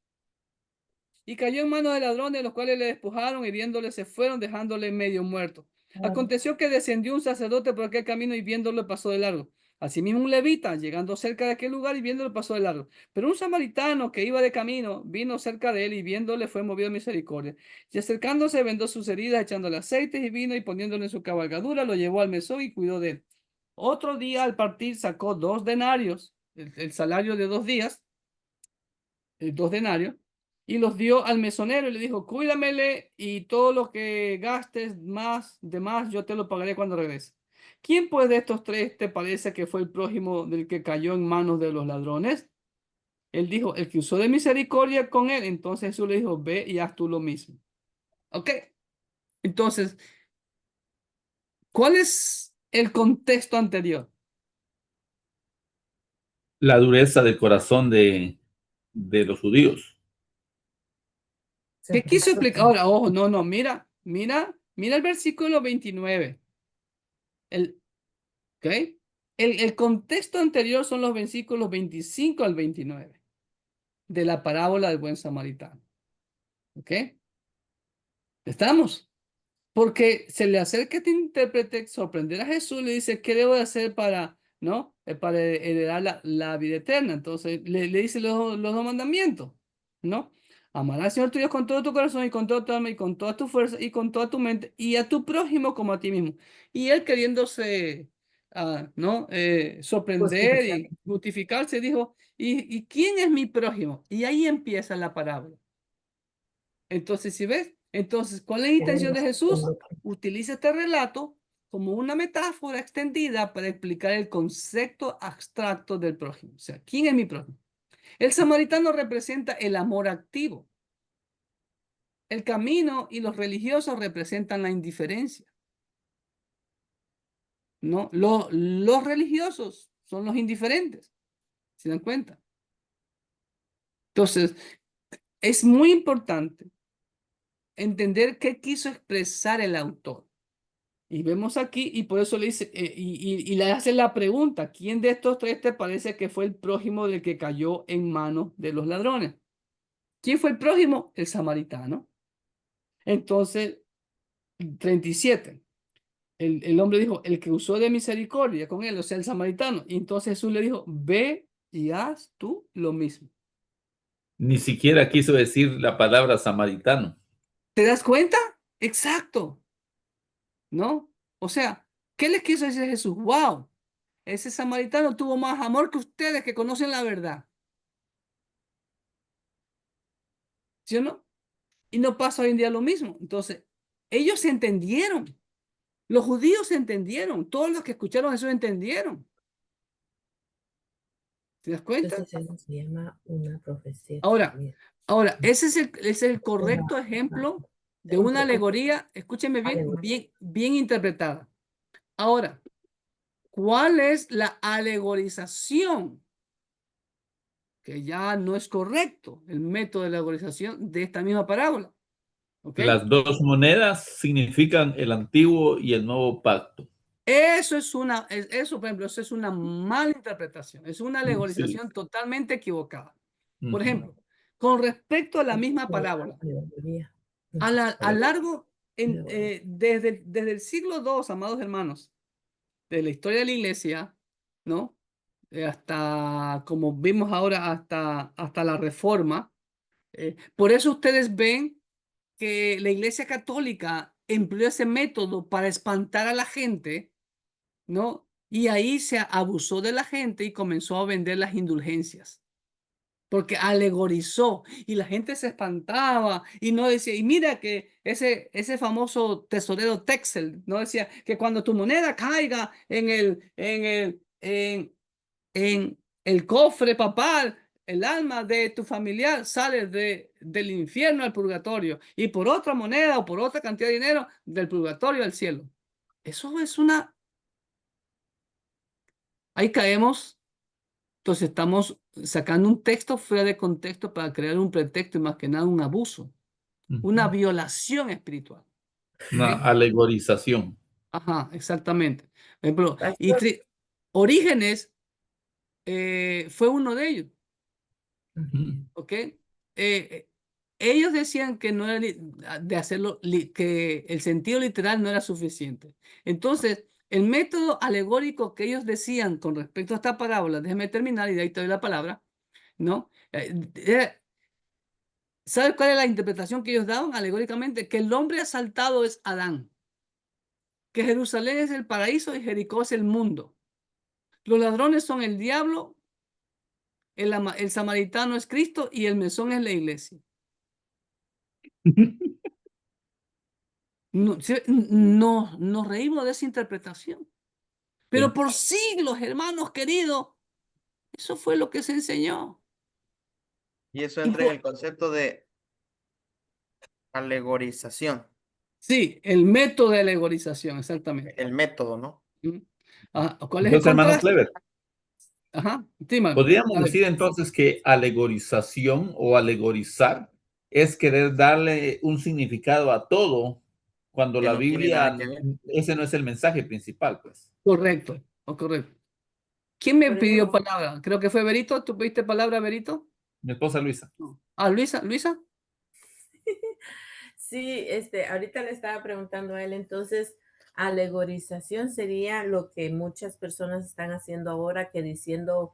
Y cayó en manos de ladrones, los cuales le despojaron, hiriéndole, se fueron, dejándole medio muerto. Aconteció que descendió un sacerdote por aquel camino y viéndolo pasó de largo. Asimismo un levita, llegando cerca de aquel lugar y viéndolo pasó de largo. Pero un samaritano que iba de camino, vino cerca de él y viéndole fue movido a misericordia. Y acercándose vendó sus heridas, echándole aceites y vino y poniéndole en su cabalgadura, lo llevó al mesón y cuidó de él. Otro día al partir sacó 2 denarios, el salario de 2 días, 2 denarios, y los dio al mesonero y le dijo, cuídamele y todo lo que gastes de más, yo te lo pagaré cuando regrese. ¿Quién pues de estos 3 te parece que fue el prójimo del que cayó en manos de los ladrones? Él dijo, el que usó de misericordia con él. Entonces Jesús le dijo, ve y haz tú lo mismo. ¿Ok? Entonces, ¿cuál es el contexto anterior? La dureza del corazón de los judíos. ¿Qué quiso explicar? Ahora, ojo, no, mira el versículo 29. ¿Ok? El contexto anterior son los versículos 25 al 29 de la parábola del buen samaritano. ¿Ok? ¿Estamos? Porque se le acerca este intérprete, sorprender a Jesús, le dice, ¿qué debo de hacer para, ¿no? Para heredar la vida eterna? Entonces le dice los 2 mandamientos, ¿no? Amarás al Señor tu Dios con todo tu corazón y con toda tu alma y con toda tu fuerza y con toda tu mente y a tu prójimo como a ti mismo. Y él queriéndose, ¿no? Sorprender y justificarse, dijo, ¿y quién es mi prójimo? Y ahí empieza la parábola. Entonces, ¿si ves? Entonces, ¿cuál es la intención de Jesús? Utiliza este relato como una metáfora extendida para explicar el concepto abstracto del prójimo. O sea, ¿quién es mi prójimo? El samaritano representa el amor activo. El camino y los religiosos representan la indiferencia. ¿No? Los religiosos son los indiferentes. ¿Se dan cuenta? Entonces, es muy importante entender qué quiso expresar el autor. Y vemos aquí, y por eso le dice, y le hace la pregunta, ¿quién de estos 3 te parece que fue el prójimo del que cayó en manos de los ladrones? ¿Quién fue el prójimo? El samaritano. Entonces, 37. El hombre dijo, el que usó de misericordia con él, o sea, el samaritano. Y entonces Jesús le dijo, ve y haz tú lo mismo. Ni siquiera quiso decir la palabra samaritano. ¿Te das cuenta? Exacto. ¿no? O sea, ¿qué les quiso decir Jesús? ¡Wow! Ese samaritano tuvo más amor que ustedes que conocen la verdad. ¿Sí o no? Y no pasa hoy en día lo mismo. Entonces, ellos se entendieron. Los judíos se entendieron. Todos los que escucharon eso entendieron. ¿Te das cuenta? Entonces eso se llama una profecía Ahora, cumplida. ese es el correcto ejemplo de una alegoría, escúcheme bien, bien interpretada. Ahora, ¿cuál es la alegorización? Que ya no es correcto el método de alegorización de esta misma parábola. ¿Ok? Las dos monedas significan el antiguo y el nuevo pacto. Eso es eso, por ejemplo, eso es una mala interpretación, es una Sí. alegorización totalmente equivocada. Por Ujú. ejemplo, con respecto a la misma parábola, Alegoría. a largo, desde el siglo II, amados hermanos, de la historia de la iglesia, ¿no? Hasta, como vimos ahora, hasta la Reforma. Por eso ustedes ven que la Iglesia Católica empleó ese método para espantar a la gente, ¿no? Y ahí se abusó de la gente y comenzó a vender las indulgencias. Porque alegorizó y la gente se espantaba y no decía, y mira que ese famoso tesorero Texel, no decía que cuando tu moneda caiga en el cofre papal, el alma de tu familiar sale del infierno al purgatorio y por otra moneda o por otra cantidad de dinero del purgatorio al cielo. Eso es ahí caemos. Entonces estamos sacando un texto fuera de contexto para crear un pretexto y más que nada un abuso, una Ujú. violación espiritual. Una ¿Ok? alegorización. Ajá, exactamente. Por ejemplo, Pastor. Orígenes fue uno de ellos. Ujú. ¿Ok? Ellos decían que no era de hacerlo, que el sentido literal no era suficiente. Entonces, el método alegórico que ellos decían con respecto a esta parábola, déjeme terminar y de ahí te doy la palabra, ¿no? ¿Sabes cuál es la interpretación que ellos daban alegóricamente? Que el hombre asaltado es Adán, que Jerusalén es el paraíso y Jericó es el mundo. Los ladrones son el diablo, el samaritano es Cristo y el mesón es la iglesia. No, no, nos reímos de esa interpretación. Pero Sí. por siglos, hermanos queridos, eso fue lo que se enseñó. Y eso Y entra en el concepto de alegorización, sí, el método de alegorización, exactamente. el método, ¿no? ¿Mm? ¿Cuál es el Entonces, hermano contraste? Clever, Ajá, dímelo. podríamos A ver, decir entonces que alegorización o alegorizar es querer darle un significado a todo cuando Que la no tiene nada Biblia, que ver. ese no es el mensaje principal, pues. correcto, correcto. ¿Quién me Por pidió ejemplo, palabra? Creo que fue Berito. ¿Tú pediste palabra, Berito? Mi esposa Luisa. No. Luisa, Luisa. sí, ahorita le estaba preguntando a él, entonces, alegorización sería lo que muchas personas están haciendo ahora, que diciendo,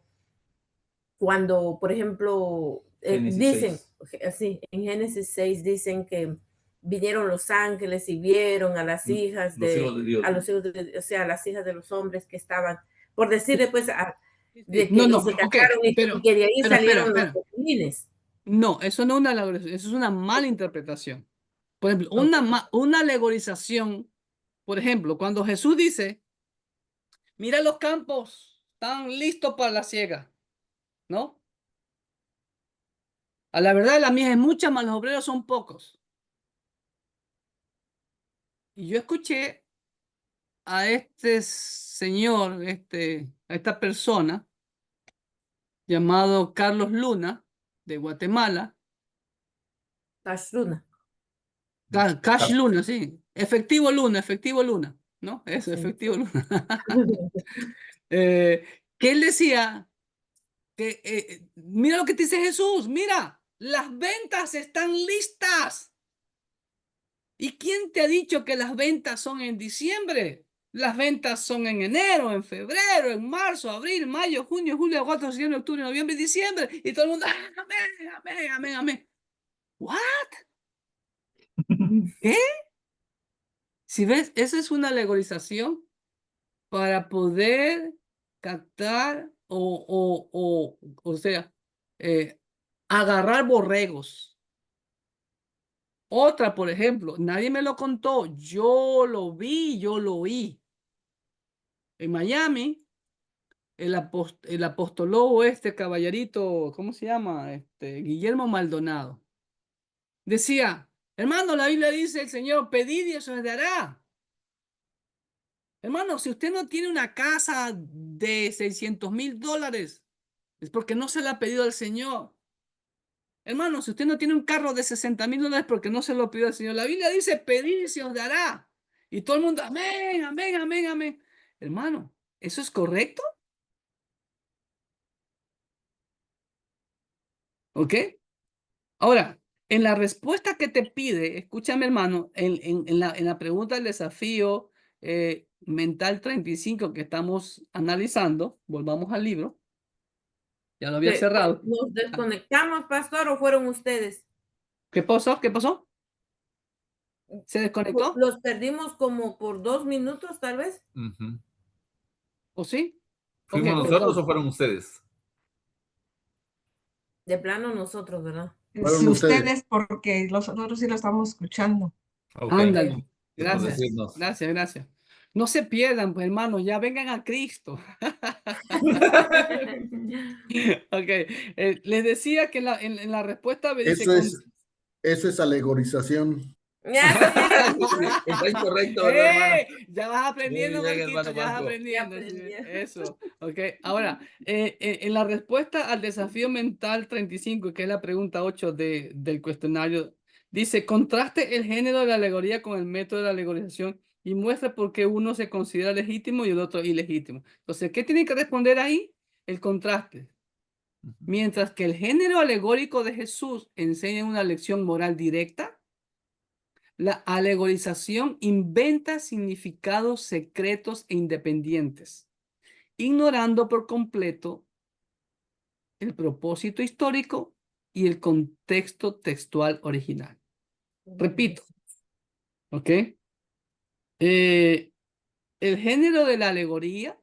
cuando, por ejemplo, Génesis dicen, 6. así, en Génesis 6 dicen que vinieron los ángeles y vieron a las hijas Los hijos de Dios. a los hijos o sea, a las hijas de los hombres que estaban, por decir después, de que No, y no, se ok, casaron y que de ahí espera, salieron los espera. querubines. No, eso no es una alegorización, eso es una mala interpretación. Por ejemplo, Ok. una alegorización, por ejemplo, cuando Jesús dice, mira los campos, están listos para la siega, ¿no? A la verdad, la mía es mucha, mas los obreros son pocos. Y yo escuché a este señor, a esta persona llamado Carlos Luna, de Guatemala, Tashruna. Cash Luna, sí, efectivo Luna, ¿no? Eso, Sí. efectivo Luna. Que él decía que, mira lo que te dice Jesús, mira, las ventas están listas. ¿Y quién te ha dicho que las ventas son en diciembre? Las ventas son en enero, en febrero, en marzo, abril, mayo, junio, julio, agosto, septiembre, octubre, noviembre y diciembre. Y todo el mundo, amén, amén, amén, amén. ¿What? ¿Qué? Si ves, esa es una alegorización para poder captar o sea, agarrar borregos. Otra, por ejemplo, nadie me lo contó, yo lo vi, yo lo oí. En Miami, el apostoló este caballerito, ¿cómo se llama? Guillermo Maldonado. Decía, hermano, la Biblia dice, el Señor, pedid y eso os dará. Hermano, si usted no tiene una casa de $600,000, es porque no se la ha pedido al Señor. Hermano, si usted no tiene un carro de $60,000, porque no se lo pidió al Señor. La Biblia dice, pedid y se os dará. Y todo el mundo, amén, amén, amén, amén. Hermano, ¿eso es correcto? ¿Ok? Ahora, en la respuesta que te pide, escúchame, hermano, en la pregunta del desafío mental 35 que estamos analizando, volvamos al libro. Ya lo había cerrado. ¿Nos desconectamos, pastor, o fueron ustedes? ¿Qué pasó? ¿Qué pasó? ¿Se desconectó? Los perdimos como por 2 minutos, tal vez. Ujú. ¿O sí? ¿Fuimos Ok, nosotros o fueron ustedes? De plano nosotros, ¿verdad? Fueron Si ustedes. ustedes, porque nosotros sí lo estamos escuchando. Ok. ándale. Es por Gracias. decirnos. Gracias, gracias. No se pierdan, pues, hermanos, ya vengan a Cristo. Ok, les decía que en la respuesta me dice, Eso es alegorización. Está incorrecto, ¿verdad, hermano? Ya vas aprendiendo, Muy bien, Marquito, hermano ya vas Marco. aprendiendo. Ya ¿Sí? aprendió. Eso, ok. Ahora, en la respuesta al desafío mental 35, que es la pregunta 8 del cuestionario, dice, contraste el género de la alegoría con el método de la alegorización y muestra por qué uno se considera legítimo y el otro ilegítimo. Entonces, ¿qué tiene que responder ahí? El contraste. Mientras que el género alegórico de Jesús enseña una lección moral directa, la alegorización inventa significados secretos e independientes, ignorando por completo el propósito histórico y el contexto textual original. Repito, ¿ok? El género de la alegoría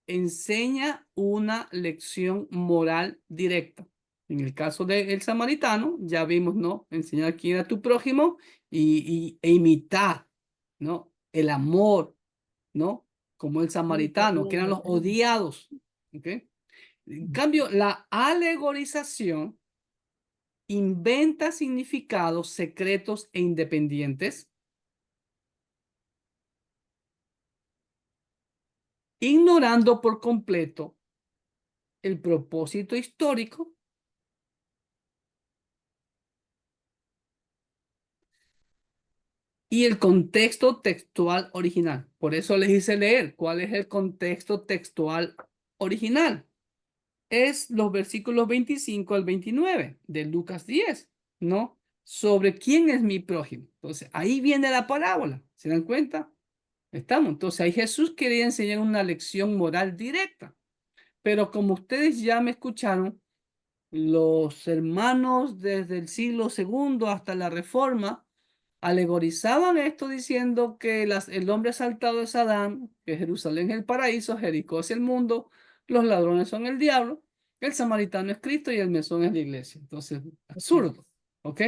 enseña una lección moral directa. En el caso del samaritano, ya vimos, ¿no? Enseñar quién era tu prójimo e imitar, ¿no? El amor, ¿no? Como el samaritano, que eran los odiados, ¿ok? En cambio, la alegorización inventa significados secretos e independientes, ignorando por completo el propósito histórico y el contexto textual original. Por eso les hice leer cuál es el contexto textual original. Es los versículos 25 al 29 de Lucas 10, ¿no? Sobre quién es mi prójimo. Entonces, ahí viene la parábola. ¿Se dan cuenta? Estamos. Entonces, ahí Jesús quería enseñar una lección moral directa. Pero como ustedes ya me escucharon, los hermanos desde el siglo II hasta la Reforma alegorizaban esto diciendo que el hombre asaltado es Adán, que Jerusalén es el paraíso, Jericó es el mundo, los ladrones son el diablo, el samaritano es Cristo y el mesón es la iglesia. Entonces, absurdo. ¿Ok?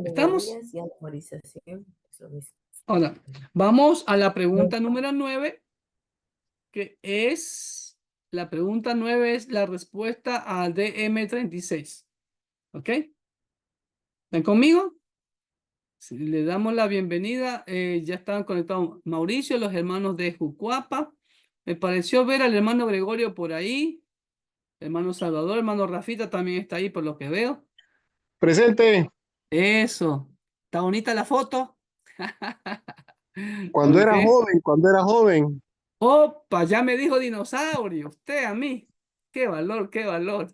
¿Estamos? Alegorías y alegorización. Es lo mismo. Ahora, vamos a la pregunta número 9, que es, la pregunta 9 es la respuesta al DM36. ¿Ok? ¿Están conmigo? Sí, le damos la bienvenida. Ya estaban conectados Mauricio, los hermanos de Jucuapa. Me pareció ver al hermano Gregorio por ahí. Hermano Salvador, hermano Rafita también está ahí por lo que veo. Presente, Eso. ¿Está bonita la foto? cuando Ok. era joven, cuando era joven. Opa, ya me dijo dinosaurio. Usted a mí. Qué valor, qué valor.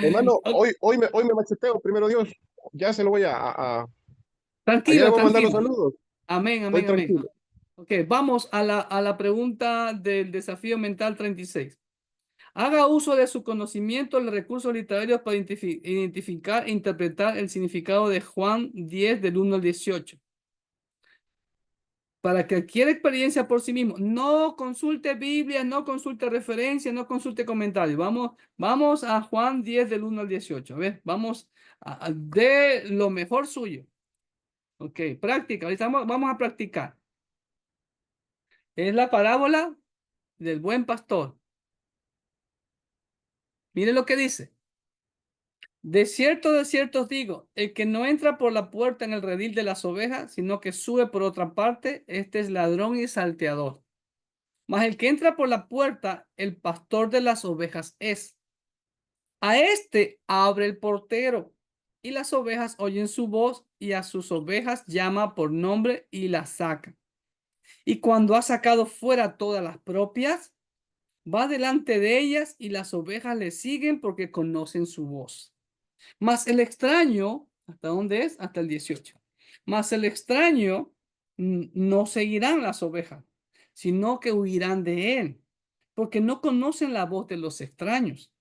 Hermano, Ok, hoy me macheteo, primero Dios. Ya se lo voy allá le tranquilo, voy a mandar los tranquilo. saludos. Amén, Estoy amén, amén. tranquilo. Ok, vamos a la pregunta del desafío mental 36. Haga uso de su conocimiento de recursos literarios para identificar e interpretar el significado de Juan 10 del 1 al 18. para que adquiera experiencia por sí mismo. No consulte Biblia, no consulte referencias, no consulte comentarios. Vamos a Juan 10 del 1 al 18. A ver, vamos de lo mejor suyo. Ok, práctica. Ahorita vamos a practicar. Es la parábola del buen pastor. Mire lo que dice. De cierto os digo, el que no entra por la puerta en el redil de las ovejas, sino que sube por otra parte, este es ladrón y salteador. Mas el que entra por la puerta, el pastor de las ovejas es. A este abre el portero, y las ovejas oyen su voz, y a sus ovejas llama por nombre y las saca. Y cuando ha sacado fuera todas las propias, va delante de ellas, y las ovejas le siguen porque conocen su voz. Mas el extraño, ¿hasta dónde es? Hasta el 18. Mas el extraño no seguirán las ovejas, sino que huirán de él, porque no conocen la voz de los extraños.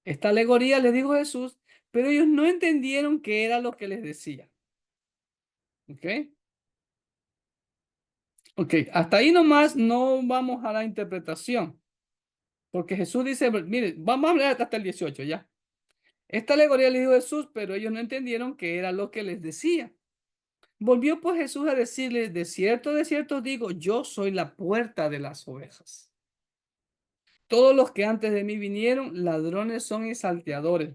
Esta alegoría le dijo Jesús, pero ellos no entendieron qué era lo que les decía. ¿Ok? Ok, hasta ahí nomás no vamos a la interpretación, porque Jesús dice, mire, vamos a hablar hasta el 18 ya. Esta alegoría le dijo Jesús, pero ellos no entendieron qué era lo que les decía. Volvió pues Jesús a decirles, de cierto os digo, yo soy la puerta de las ovejas. Todos los que antes de mí vinieron, ladrones son y salteadores,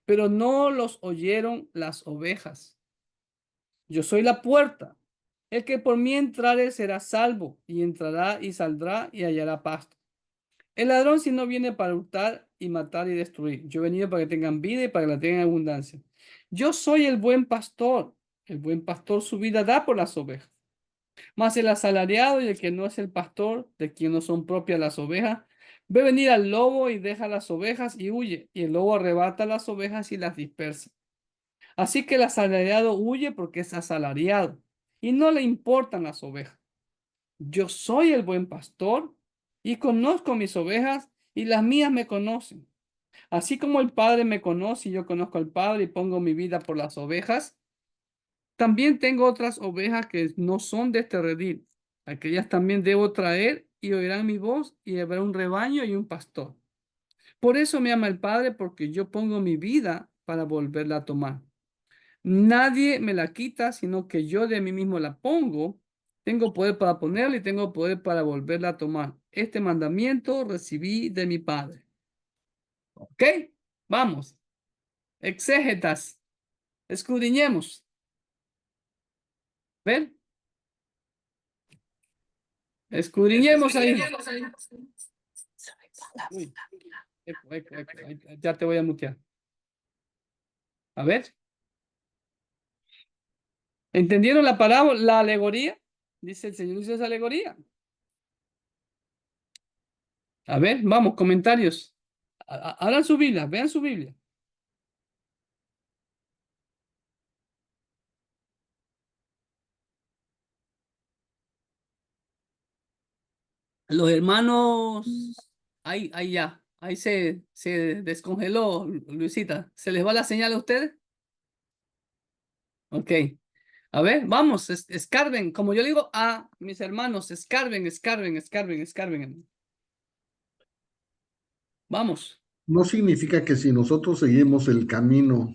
pero no los oyeron las ovejas. Yo soy la puerta. El que por mí entrare será salvo, y entrará y saldrá y hallará pasto. El ladrón si no viene para hurtar y matar y destruir. Yo he venido para que tengan vida y para que la tengan en abundancia. Yo soy el buen pastor. El buen pastor su vida da por las ovejas. Mas el asalariado y el que no es el pastor, de quien no son propias las ovejas, ve venir al lobo y deja las ovejas y huye, y el lobo arrebata las ovejas y las dispersa. Así que el asalariado huye porque es asalariado y no le importan las ovejas. Yo soy el buen pastor y conozco mis ovejas y las mías me conocen. Así como el Padre me conoce y yo conozco al Padre y pongo mi vida por las ovejas, también tengo otras ovejas que no son de este redil. Aquellas también debo traer y oirán mi voz y habrá un rebaño y un pastor. Por eso me ama el Padre, porque yo pongo mi vida para volverla a tomar. Nadie me la quita, sino que yo de mí mismo la pongo. Tengo poder para ponerla y tengo poder para volverla a tomar. Este mandamiento recibí de mi Padre. ¿Ok? Vamos. Exégetas. Escudriñemos. ¿Ven? Escudriñemos ahí. Uy, eco. Ya te voy a mutear. A ver. ¿Entendieron la parábola, la alegoría? Dice el Señor, dice esa alegoría. A ver, vamos, comentarios. Abran su Biblia, vean su Biblia. Los hermanos, ahí ya, ahí se descongeló, Luisita. ¿Se les va la señal a ustedes? Ok. A ver, vamos, escarben. Como yo le digo a mis hermanos, escarben. Vamos. No significa que si nosotros seguimos el camino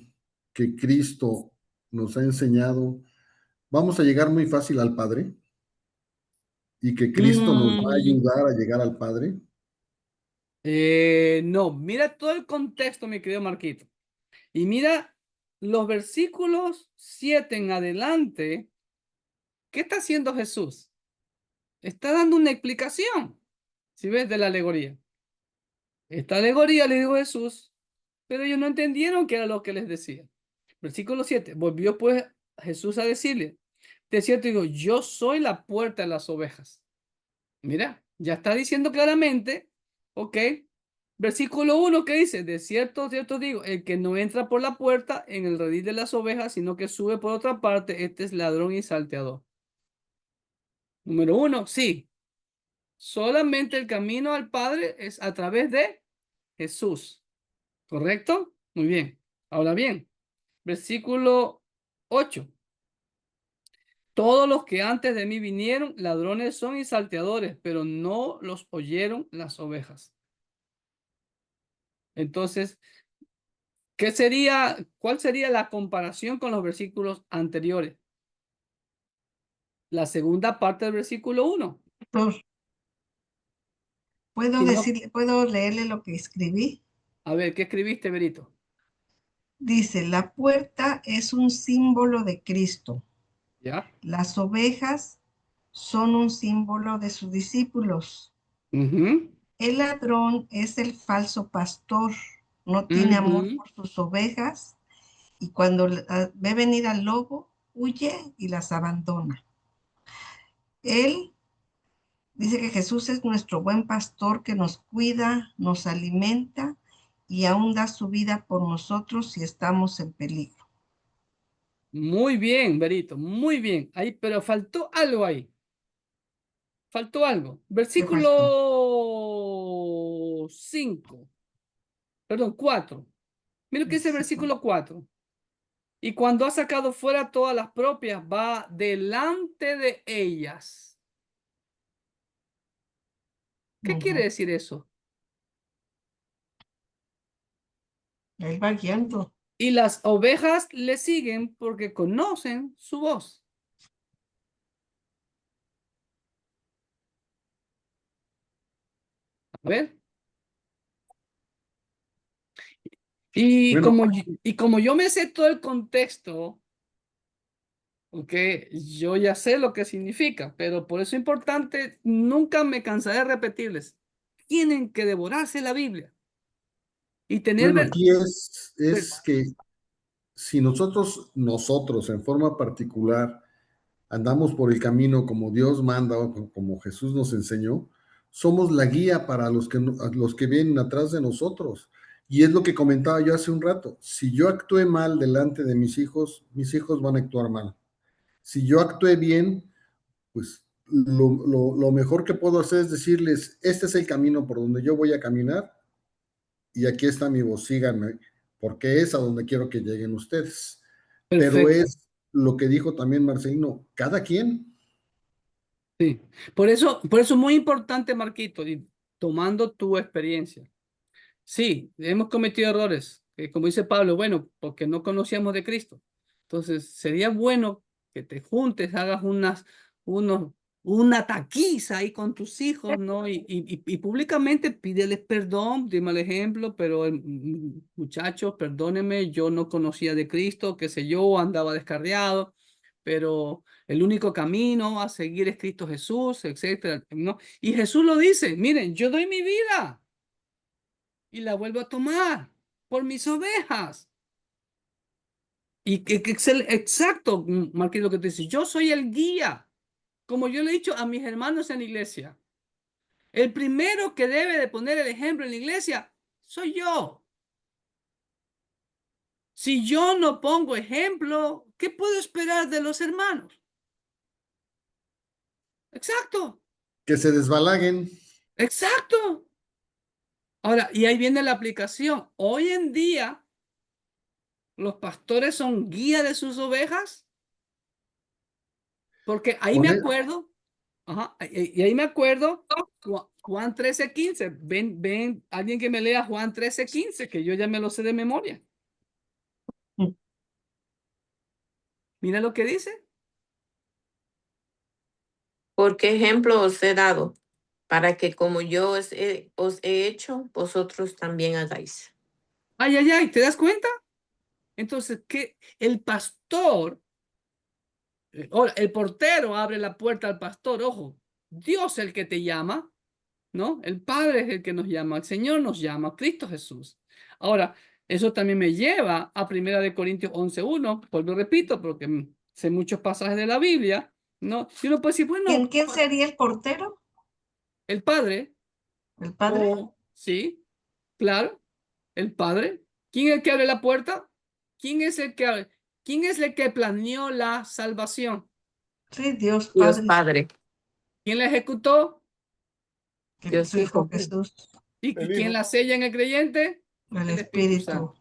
que Cristo nos ha enseñado, vamos a llegar muy fácil al Padre y que Cristo nos va a ayudar a llegar al Padre. No, mira todo el contexto, mi querido Marquito. Y mira los versículos 7 en adelante. ¿Qué está haciendo Jesús? Está dando una explicación, si ves, de la alegoría. Esta alegoría le dijo Jesús, pero ellos no entendieron qué era lo que les decía. Versículo 7. Volvió pues Jesús a decirle, de cierto digo, yo soy la puerta de las ovejas. Mira, ya está diciendo claramente, ok. Versículo 1 que dice, de cierto digo, el que no entra por la puerta en el redil de las ovejas, sino que sube por otra parte, este es ladrón y salteador. Número 1, sí. Solamente el camino al Padre es a través de Jesús. ¿Correcto? Muy bien. Ahora bien, versículo 8. Todos los que antes de mí vinieron, ladrones son y salteadores, pero no los oyeron las ovejas. Entonces, cuál sería la comparación con los versículos anteriores? La segunda parte del versículo 1. Pastor, ¿puedo Si no- decirle, puedo leerle lo que escribí? A ver, ¿qué escribiste, Berito? Dice, la puerta es un símbolo de Cristo. ¿Ya? Las ovejas son un símbolo de sus discípulos. Ujú, El ladrón es el falso pastor. No tiene amor ujú. por sus ovejas y cuando ve venir al lobo, huye y las abandona. Él dice que Jesús es nuestro buen pastor que nos cuida, nos alimenta y aún da su vida por nosotros si estamos en peligro. Muy bien, Berito, muy bien. Ahí, pero faltó algo ahí. Faltó algo. ¿Qué faltó? Versículo 5. Perdón, 4. Mira lo que dice el versículo 4. Y cuando ha sacado fuera todas las propias, va delante de ellas. ¿Qué quiere Ujú. decir eso? Él va guiando. Y las ovejas le siguen porque conocen su voz. A ver. Bueno, Y como yo me sé todo el contexto, ok, yo ya sé lo que significa, pero por eso es importante, nunca me cansaré de repetirles. Tienen que devorarse la Biblia y tener bueno, aquí es ver- que si nosotros en forma particular andamos por el camino como Dios manda o como Jesús nos enseñó, somos la guía para a los que vienen atrás de nosotros. Y es lo que comentaba yo hace un rato. Si yo actué mal delante de mis hijos van a actuar mal. Si yo actué bien, pues lo mejor que puedo hacer es decirles, este es el camino por donde yo voy a caminar y aquí está mi voz, síganme, porque es a donde quiero que lleguen ustedes. Pero perfecto. es lo que dijo también Marcelino, cada quien. Sí. Por eso es muy importante, Marquito, y tomando tu experiencia. Sí, hemos cometido errores, como dice Pablo, bueno, porque no conocíamos de Cristo. Entonces, sería bueno que te juntes, hagas unos, una taquiza ahí con tus hijos, ¿no? Y públicamente pídeles perdón, dime el ejemplo, pero muchachos, perdónenme, yo no conocía de Cristo, qué sé yo, andaba descarriado, pero el único camino a seguir es Cristo Jesús, etcétera, ¿no? Y Jesús lo dice, miren, yo doy mi vida y la vuelvo a tomar por mis ovejas. Y exacto, Marqués, lo que te dice, yo soy el guía, como yo le he dicho a mis hermanos en la iglesia. El primero que debe de poner el ejemplo en la iglesia soy yo. Si yo no pongo ejemplo, ¿qué puedo esperar de los hermanos? Exacto, Que se desbalaguen. exacto. Ahora, y ahí viene la aplicación. Hoy en día, los pastores son guía de sus ovejas, porque ahí me Con acuerdo. Ajá, y ahí me acuerdo, Juan 13:15. Ven, alguien que me lea Juan 13:15, que yo ya me lo sé de memoria. Mira lo que dice. Porque ejemplo os he dado, para que como yo os he hecho, vosotros también hagáis. Ay, ay, ay, ¿te das cuenta? Entonces, que el pastor, ahora, el portero abre la puerta al pastor, ojo, Dios es el que te llama, ¿no? El Padre es el que nos llama, el Señor nos llama, Cristo Jesús. Ahora, eso también me lleva a 1 Corintios 11:1, pues lo repito porque sé muchos pasajes de la Biblia, ¿no? Y uno puede decir, bueno, ¿Quién sería el portero? el Padre, ¿El padre? sí, claro, el Padre. ¿Quién es el que abre la puerta? ¿Quién es el que abre? ¿Quién es el que planeó la salvación? Sí, Dios Dios Padre, Padre, ¿Quién la ejecutó? Dios su Hijo Hijo, Jesús, ¿Y El quién hijo. la sella en el creyente? el El Espíritu Espíritu. Santo.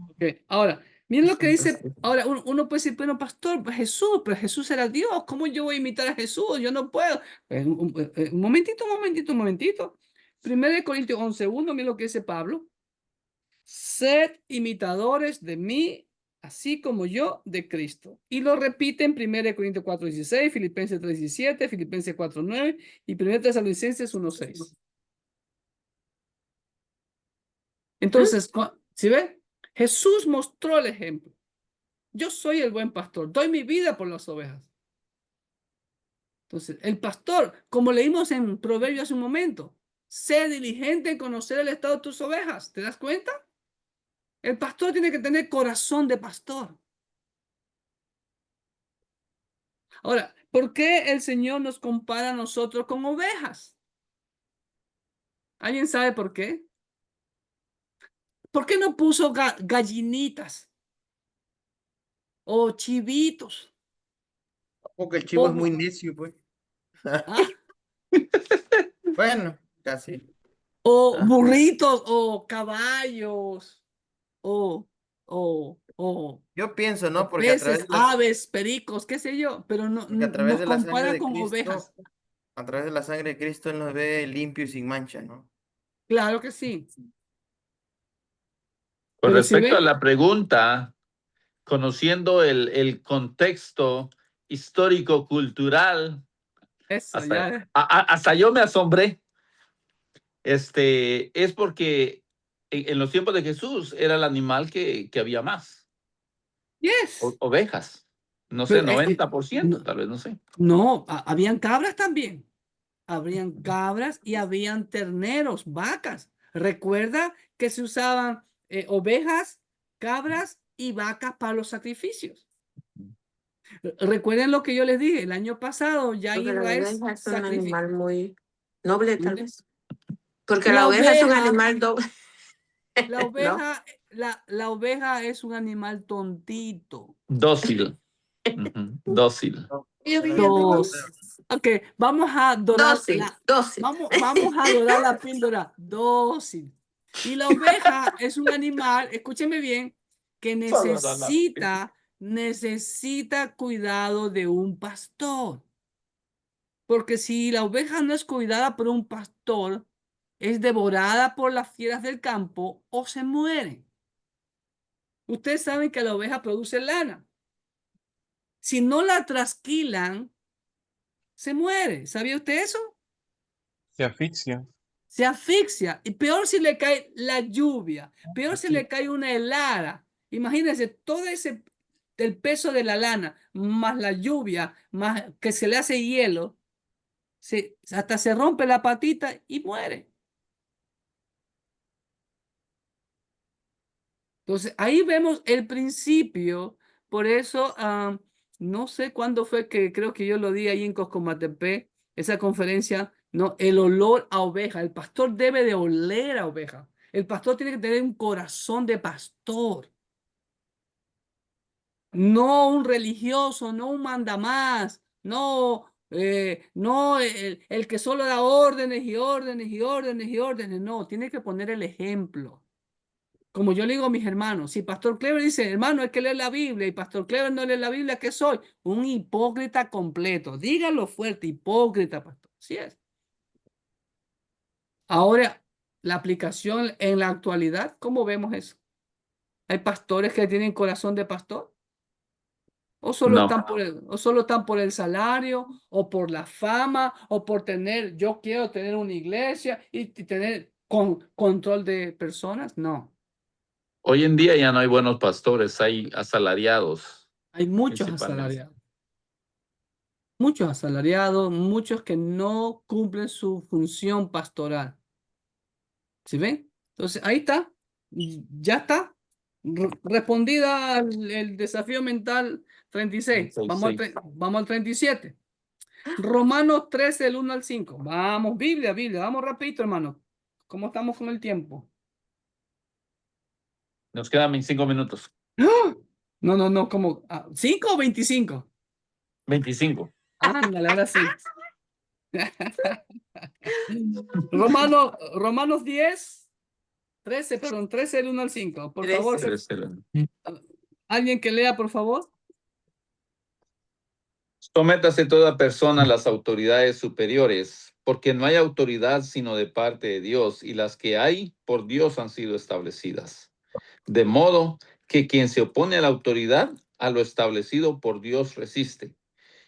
Ok, ahora, Miren lo que dice. Ahora, uno puede decir, pero pastor, pues pero Jesús era Dios. ¿Cómo yo voy a imitar a Jesús? Yo no puedo. Un momentito, un momentito, un momentito. 1 Corintios 11:1, miren lo que dice Pablo. Sed imitadores de mí, así como yo de Cristo. Y lo repite en 1 Corintios 4:16, Filipenses 3:17, Filipenses 4:9 y 1 Tesalonicenses 1:6. Entonces, ¿sí ve? Jesús mostró el ejemplo. Yo soy el buen pastor, doy mi vida por las ovejas. Entonces, el pastor, como leímos en Proverbios hace un momento, sé diligente en conocer el estado de tus ovejas. ¿Te das cuenta? El pastor tiene que tener corazón de pastor. Ahora, ¿por qué el Señor nos compara a nosotros con ovejas? ¿Alguien sabe por qué? ¿Por qué no puso gallinitas o chivitos? Porque el chivo es O, muy necio, pues. ah, Bueno, casi. o Ah, burritos o caballos o, o yo pienso, ¿no? peces, aves, pericos, qué sé yo, pero porque a través nos de la sangre compara de con Cristo, ovejas. a través de la sangre de Cristo, Él nos ve limpio y sin mancha, ¿no? Claro que sí. Con Pero si respecto a ven, la pregunta, conociendo el contexto histórico-cultural, eso hasta, ya. hasta yo me asombré. Es porque en los tiempos de Jesús era el animal que había más. Yes. Ovejas. No sé, Pero 90%, no, tal vez, no sé. no, habían cabras también. Habrían cabras y habían terneros, vacas. Recuerda que se usaban ovejas, cabras y vacas para los sacrificios. Recuerden lo que yo les dije el año pasado, ya Porque la Israel oveja es un sacrificó. animal muy noble, tal vez. Porque La la oveja es un oveja, animal doble, la ¿no? oveja, la oveja es un animal tontito. Dócil. Dócil. Dos. Ok, vamos a adorar Dócil, dócil. vamos a adorar la píldora dócil. Y la oveja es un animal, escúcheme bien, que necesita cuidado de un pastor. Porque si la oveja no es cuidada por un pastor, es devorada por las fieras del campo o se muere. Ustedes saben que la oveja produce lana. Si no la trasquilan, se muere. ¿Sabía usted eso? Se asfixia. Se asfixia. Y peor si le cae la lluvia, peor si le cae una helada. Imagínense todo el peso de la lana, más la lluvia, más que se le hace hielo, hasta se rompe la patita y muere. Entonces, ahí vemos el principio. Por eso, no sé cuándo fue que creo que yo lo di ahí en Coscomatepec, esa conferencia, no, el olor a oveja. El pastor debe de oler a oveja. El pastor tiene que tener un corazón de pastor. No un religioso, no un mandamás, no el que solo da órdenes y órdenes y órdenes y órdenes. No, tiene que poner el ejemplo. Como yo le digo a mis hermanos, si Pastor Clever dice, hermano, hay que leer la Biblia, y Pastor Clever no lee la Biblia, ¿qué soy? Un hipócrita completo. Dígalo fuerte, hipócrita, pastor. Así es. Ahora, la aplicación en la actualidad, ¿cómo vemos eso? ¿Hay pastores que tienen corazón de pastor? ¿O solo No. están por el salario, o por la fama, o por tener, yo quiero tener una iglesia y tener control de personas? No. Hoy en día ya no hay buenos pastores, hay asalariados. Hay muchos Principalmente. asalariados. Muchos asalariados, muchos que no cumplen su función pastoral. ¿Sí ven? Entonces, ahí está. Ya está. Respondida el desafío mental 36. Vamos al 37. Romanos 13, del 1 al 5. Vamos, Biblia. Vamos rapidito, hermano. ¿Cómo estamos con el tiempo? Nos quedan 25 minutos. ¡Ah! No, ¿cómo? ¿5 o 25? 25. Ándale, ahora sí. Romanos 10, 13, perdón, 13 del 1 al 5. Por favor, 13. ¿Alguien que lea, por favor? Sométase toda persona a las autoridades superiores, porque no hay autoridad sino de parte de Dios, y las que hay por Dios han sido establecidas. De modo que quien se opone a la autoridad, a lo establecido por Dios resiste,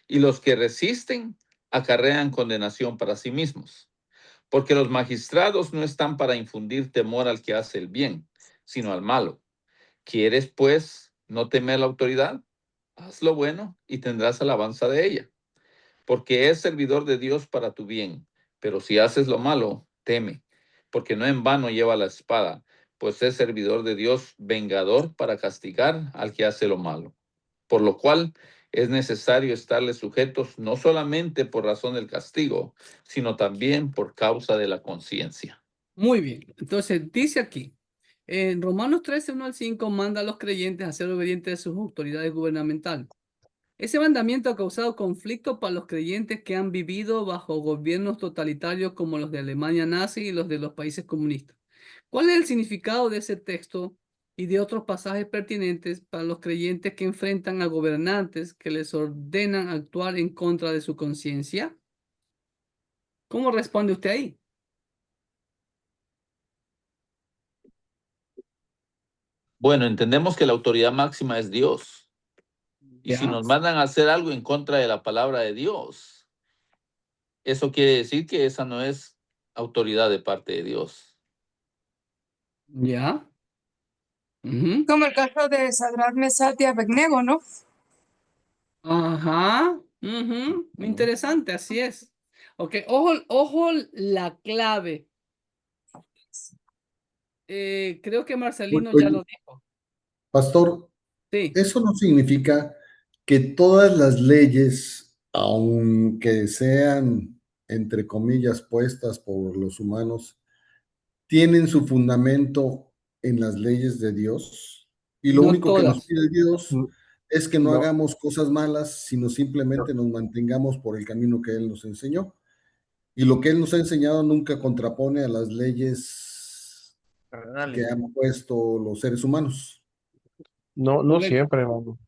y los que resisten acarrean condenación para sí mismos, porque los magistrados no están para infundir temor al que hace el bien, sino al malo. ¿Quieres, pues, no temer la autoridad? Haz lo bueno y tendrás alabanza de ella, porque es servidor de Dios para tu bien. Pero si haces lo malo, teme, porque no en vano lleva la espada, pues es servidor de Dios, vengador para castigar al que hace lo malo. Por lo cual es necesario estarles sujetos no solamente por razón del castigo, sino también por causa de la conciencia. Muy bien. Entonces, dice aquí, en Romanos 13, 1 al 5, manda a los creyentes a ser obedientes a sus autoridades gubernamentales. Ese mandamiento ha causado conflicto para los creyentes que han vivido bajo gobiernos totalitarios como los de Alemania nazi y los de los países comunistas. ¿Cuál es el significado de ese texto y de otros pasajes pertinentes para los creyentes que enfrentan a gobernantes que les ordenan actuar en contra de su conciencia? ¿Cómo responde usted ahí? Bueno, entendemos que la autoridad máxima es Dios. Y si ¿Ya? nos mandan a hacer algo en contra de la palabra de Dios, eso quiere decir que esa no es autoridad de parte de Dios. ¿Ya? Ujú. Como el caso de Sadrach, Mesach y Abednego, ¿no? Ajá. Ujú. Interesante, así es. Ok, ojo la clave. Creo que Marcelino ya Oye, lo dijo. pastor, Sí, eso no significa que todas las leyes, aunque sean, entre comillas, puestas por los humanos, tienen su fundamento en las leyes de Dios. Y lo no único que nos todas. pide Dios es que no No, hagamos cosas malas, sino simplemente nos mantengamos por el camino que Él nos enseñó. Y lo que Él nos ha enseñado nunca contrapone a las leyes que han puesto los seres humanos. no Correcto. siempre, hermano.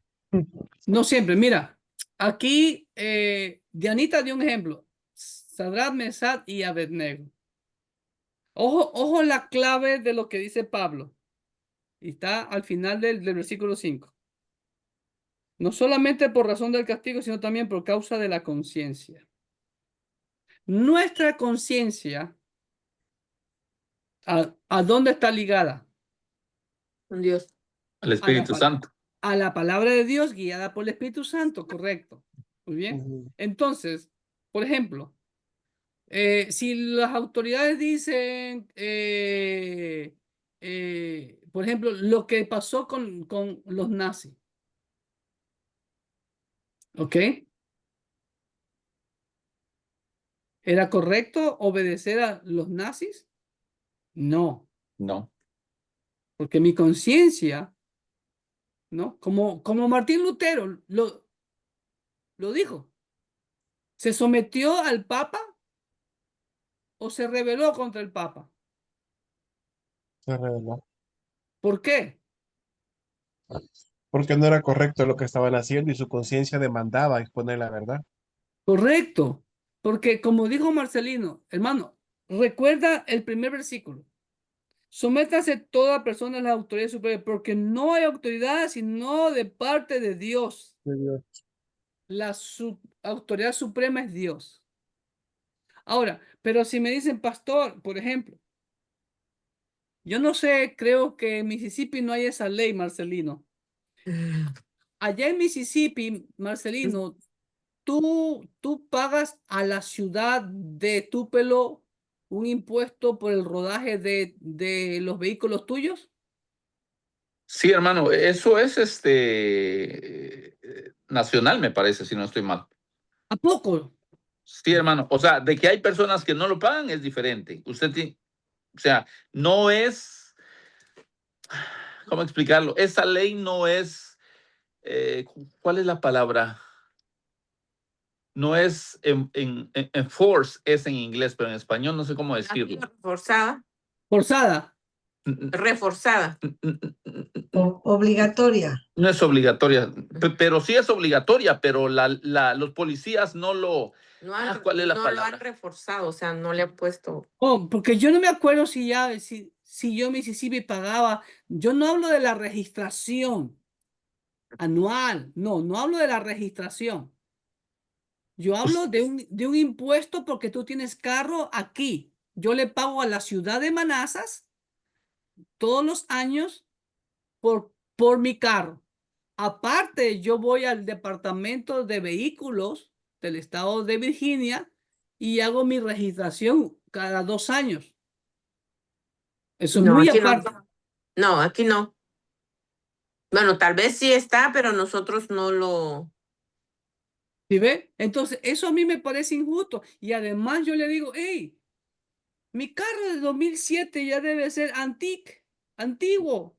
No siempre. Mira, aquí Dianita dio un ejemplo. Sadrach, Mesach y Abednego. Ojo la clave de lo que dice Pablo. Y está al final del versículo 5. No solamente por razón del castigo, sino también por causa de la conciencia. Nuestra conciencia, ¿a dónde está ligada? Con Dios. Al A la, Espíritu Santo. a la palabra de Dios guiada por el Espíritu Santo, correcto. Muy bien. Ujú. Entonces, por ejemplo, si las autoridades dicen, por ejemplo, lo que pasó con los nazis, ¿ok? ¿Era correcto obedecer a los nazis? No, No. porque mi conciencia, ¿no? Como Martín Lutero lo dijo, ¿se sometió al Papa o se rebeló contra el Papa? Se reveló. ¿Por qué? Porque no era correcto lo que estaban haciendo y su conciencia demandaba exponer la verdad. Correcto, porque como dijo Marcelino, hermano, recuerda el primer versículo. Sométase toda persona a la autoridad superior, porque no hay autoridad sino de parte de Dios. La autoridad suprema es Dios. Ahora, pero si me dicen pastor, por ejemplo, yo no sé, creo que en Mississippi no hay esa ley, Marcelino. Allá en Mississippi, Marcelino, tú pagas a la ciudad de Tupelo un impuesto por el rodaje de los vehículos tuyos. Sí, hermano, eso es nacional, me parece, si no estoy mal. ¿A poco? Sí, hermano. O sea, de que hay personas que no lo pagan es diferente. Usted tiene, o sea, no es, ¿cómo explicarlo? Esa ley no es, ¿cuál es la palabra? No es enforce, es en inglés, pero en español no sé cómo decirlo. Forzada. Forzada. reforzada. Obligatoria. No es obligatoria, pero sí es obligatoria, pero los policías no lo... No, han, ¿cuál es la no lo palabra? han reforzado, o sea, no le han puesto. Oh, porque yo no me acuerdo si yo en Mississippi pagaba. Yo no hablo de la registración anual. No hablo de la registración. Yo hablo de un impuesto porque tú tienes carro aquí. Yo le pago a la ciudad de Manassas todos los años por mi carro. Aparte, yo voy al departamento de vehículos del estado de Virginia y hago mi registración cada 2 años. Eso es No, muy aquí aparte. no. No, aquí no. Bueno, tal vez sí está, pero nosotros no lo. ¿Sí ve? Entonces, eso a mí me parece injusto. Y además yo le digo, hey, mi carro de 2007 ya debe ser antiguo.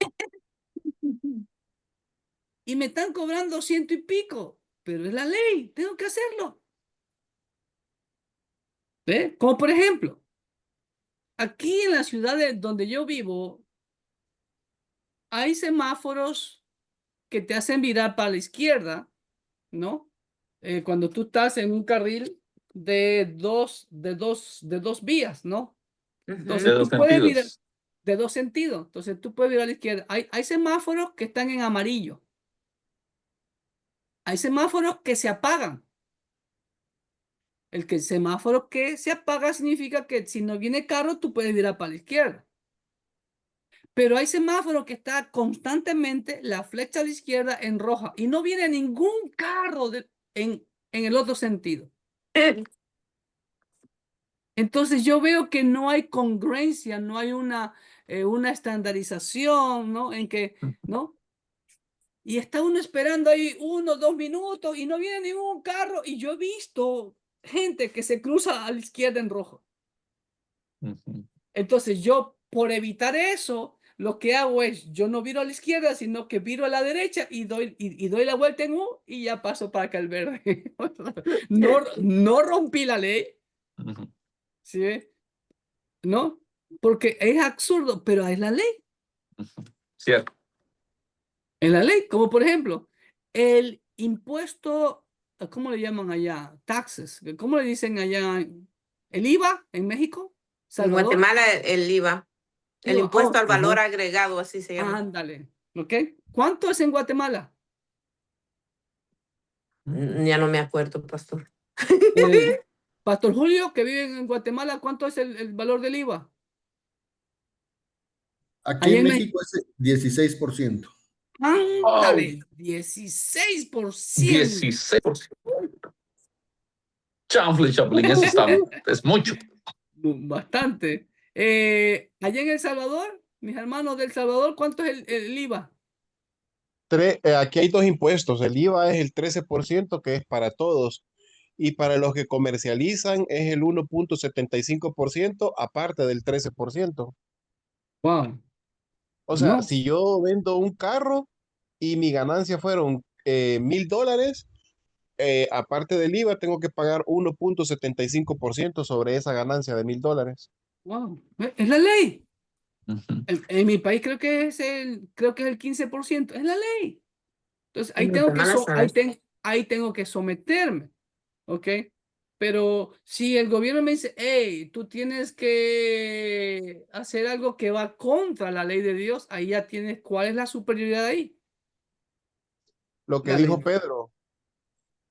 Y me están cobrando 100 y pico. Pero es la ley, tengo que hacerlo. ¿Ve? Como por ejemplo, aquí en la ciudad donde yo vivo, hay semáforos que te hacen virar para la izquierda, ¿no? Cuando tú estás en un carril de dos vías, ¿no? Entonces De tú dos puedes virar sentidos. de 2 sentidos. Entonces tú puedes virar a la izquierda. Hay semáforos que están en amarillo. Hay semáforos que se apagan. El semáforo que se apaga significa que si no viene carro, tú puedes virar para la izquierda. Pero hay semáforo que está constantemente la flecha a la izquierda en roja y no viene ningún carro en el otro sentido. Entonces yo veo que no hay congruencia, no hay una estandarización, ¿no? ¿no? Y está uno esperando ahí 1 o 2 minutos y no viene ningún carro. Y yo he visto gente que se cruza a la izquierda en rojo. Entonces yo, por evitar eso, lo que hago es, yo no viro a la izquierda, sino que viro a la derecha y doy la vuelta en U y ya paso para acá el verde. No rompí la ley, ¿sí ve? ¿No? Porque es absurdo, pero es la ley. Cierto. En la ley, como por ejemplo, el impuesto, ¿cómo le llaman allá? Taxes, ¿cómo le dicen allá? El IVA en México, En Salvador. Guatemala el IVA, el impuesto al valor ajá. agregado, así se llama. Ándale, ¿ok? ¿Cuánto es en Guatemala? Ya no me acuerdo, pastor. Pastor Julio, que vive en Guatemala, ¿cuánto es el valor del IVA? Aquí Allá en en México es 16%. Ándale, 16%. 16%. Chanfle, Chaplin, eso es mucho. Bastante. Allá en El Salvador, mis hermanos del Salvador, ¿cuánto es el IVA? Aquí hay dos impuestos. El IVA es el 13%, que es para todos, y para los que comercializan es el 1.75%, aparte del 13%. Wow. O sea, No, si yo vendo un carro y mi ganancia fueron $1,000, aparte del IVA, tengo que pagar 1.75% sobre esa ganancia de $1,000. wow. Es la ley. Ujú. En mi país creo que es el 15%. Es la ley. Entonces, En Guatemala, ¿sabes? ahí tengo que someterme. ¿Ok? Pero si el gobierno me dice, hey, tú tienes que hacer algo que va contra la ley de Dios, ahí ya tienes, ¿cuál es la superioridad ahí? Lo que La ley. dijo Pedro,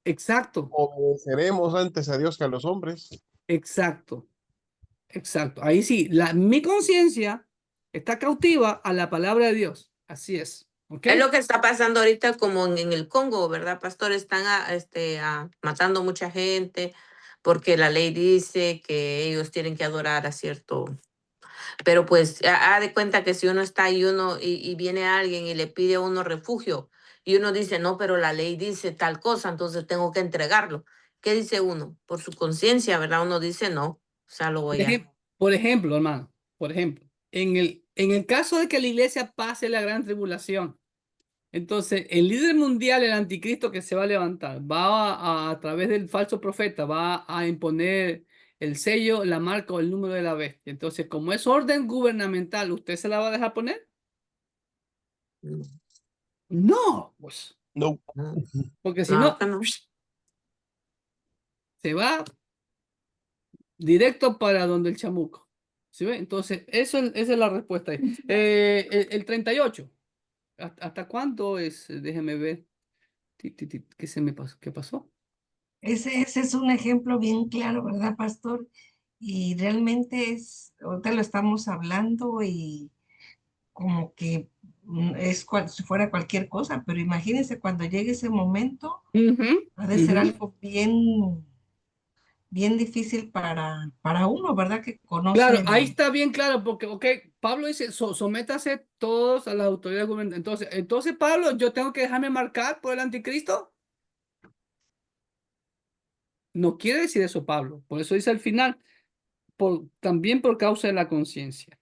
Exacto, obedeceremos antes a Dios que a los hombres. exacto, exacto. Ahí sí, mi conciencia está cautiva a la palabra de Dios. Así es. ¿Ok? Es lo que está pasando ahorita como en el Congo, ¿verdad, pastor? Están matando mucha gente porque la ley dice que ellos tienen que adorar a cierto. Pero pues haz de cuenta que si uno está ahí y viene alguien y le pide a uno refugio y uno dice, no, pero la ley dice tal cosa, entonces tengo que entregarlo. ¿Qué dice uno? Por su conciencia, ¿verdad? Uno dice, no, o sea, lo voy a... Por ejemplo, hermano, en el caso de que la iglesia pase la gran tribulación, entonces el líder mundial, el anticristo que se va a levantar, va a través del falso profeta, va a imponer el sello, la marca o el número de la bestia. Entonces, como es orden gubernamental, ¿usted se la va a dejar poner? No, pues, No. porque si no, que no. se va directo para donde el chamuco. ¿Sí ve? Entonces, esa es la respuesta ahí. El 38. ¿Hasta cuándo es? Déjeme ver. ¿Qué se me pasó? ¿Qué pasó? Ese es un ejemplo bien claro, ¿verdad, pastor? Y realmente ahorita lo estamos hablando y como que si fuera cualquier cosa, pero imagínense cuando llegue ese momento, Ujú, ha de ser ujú. algo bien difícil para uno, ¿verdad? Que Claro, conoce ahí está bien claro, porque, ok, Pablo dice, sométase todos a las autoridades gubernamentales. Entonces, Pablo, ¿yo tengo que dejarme marcar por el anticristo? No quiere decir eso, Pablo. Por eso dice al final, también por causa de la conciencia.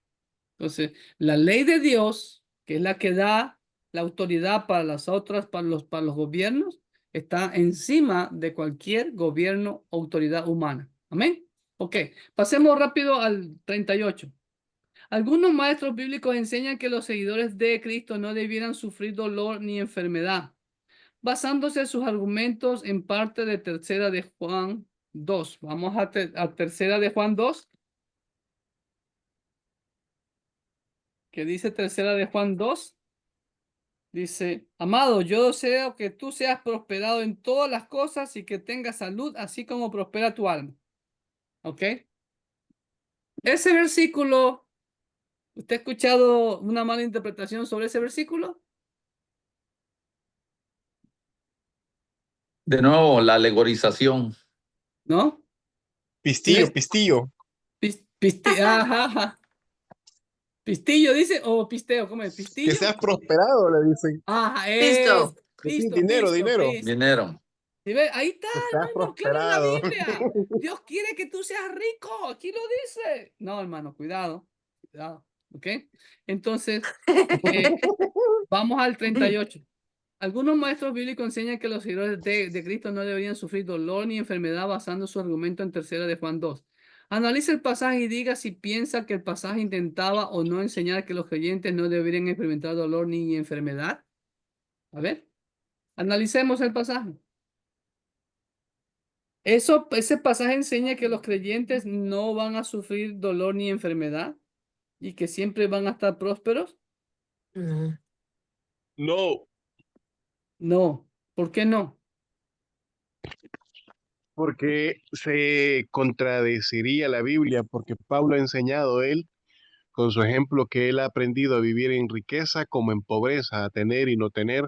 Entonces, la ley de Dios, que es la que da la autoridad para las otras, para los gobiernos, está encima de cualquier gobierno o autoridad humana. Amén. Ok, pasemos rápido al 38. Algunos maestros bíblicos enseñan que los seguidores de Cristo no debieran sufrir dolor ni enfermedad, basándose sus argumentos en parte de Tercera de Juan 2. Vamos a Tercera de Juan 2. ¿Qué dice Tercera de Juan 2? Dice, amado, yo deseo que tú seas prosperado en todas las cosas y que tengas salud, así como prospera tu alma. ¿Ok? Ese versículo, ¿usted ha escuchado una mala interpretación sobre ese versículo? De nuevo, la alegorización. ¿No? ¿Sí Pistillo, ves? pistillo. Ajá, ajá. Pistillo dice, o pisteo, ¿cómo es? Que ¿Pistillo? seas prosperado, le dicen. Ajá, Pisto. Sí, pisto, dinero, pisto, dinero. pisto. Dinero. ¿Sí ves? Ahí está, Que seas hermano, claro en la prosperado. Biblia. Dios quiere que tú seas rico, aquí lo dice. No, hermano, cuidado, cuidado, ¿ok? Entonces, eh, vamos al 38. Algunos maestros bíblicos enseñan que los seguidores de Cristo no deberían sufrir dolor ni enfermedad basando su argumento en Tercera de Juan 2. Analice el pasaje y diga si piensa que el pasaje intentaba o no enseñar que los creyentes no deberían experimentar dolor ni enfermedad. A ver, analicemos el pasaje. Ese pasaje enseña que los creyentes no van a sufrir dolor ni enfermedad y que siempre van a estar prósperos. No. No, No, ¿por qué no? porque se contradeciría la Biblia, porque Pablo ha enseñado él, con su ejemplo, que él ha aprendido a vivir en riqueza como en pobreza, a tener y no tener.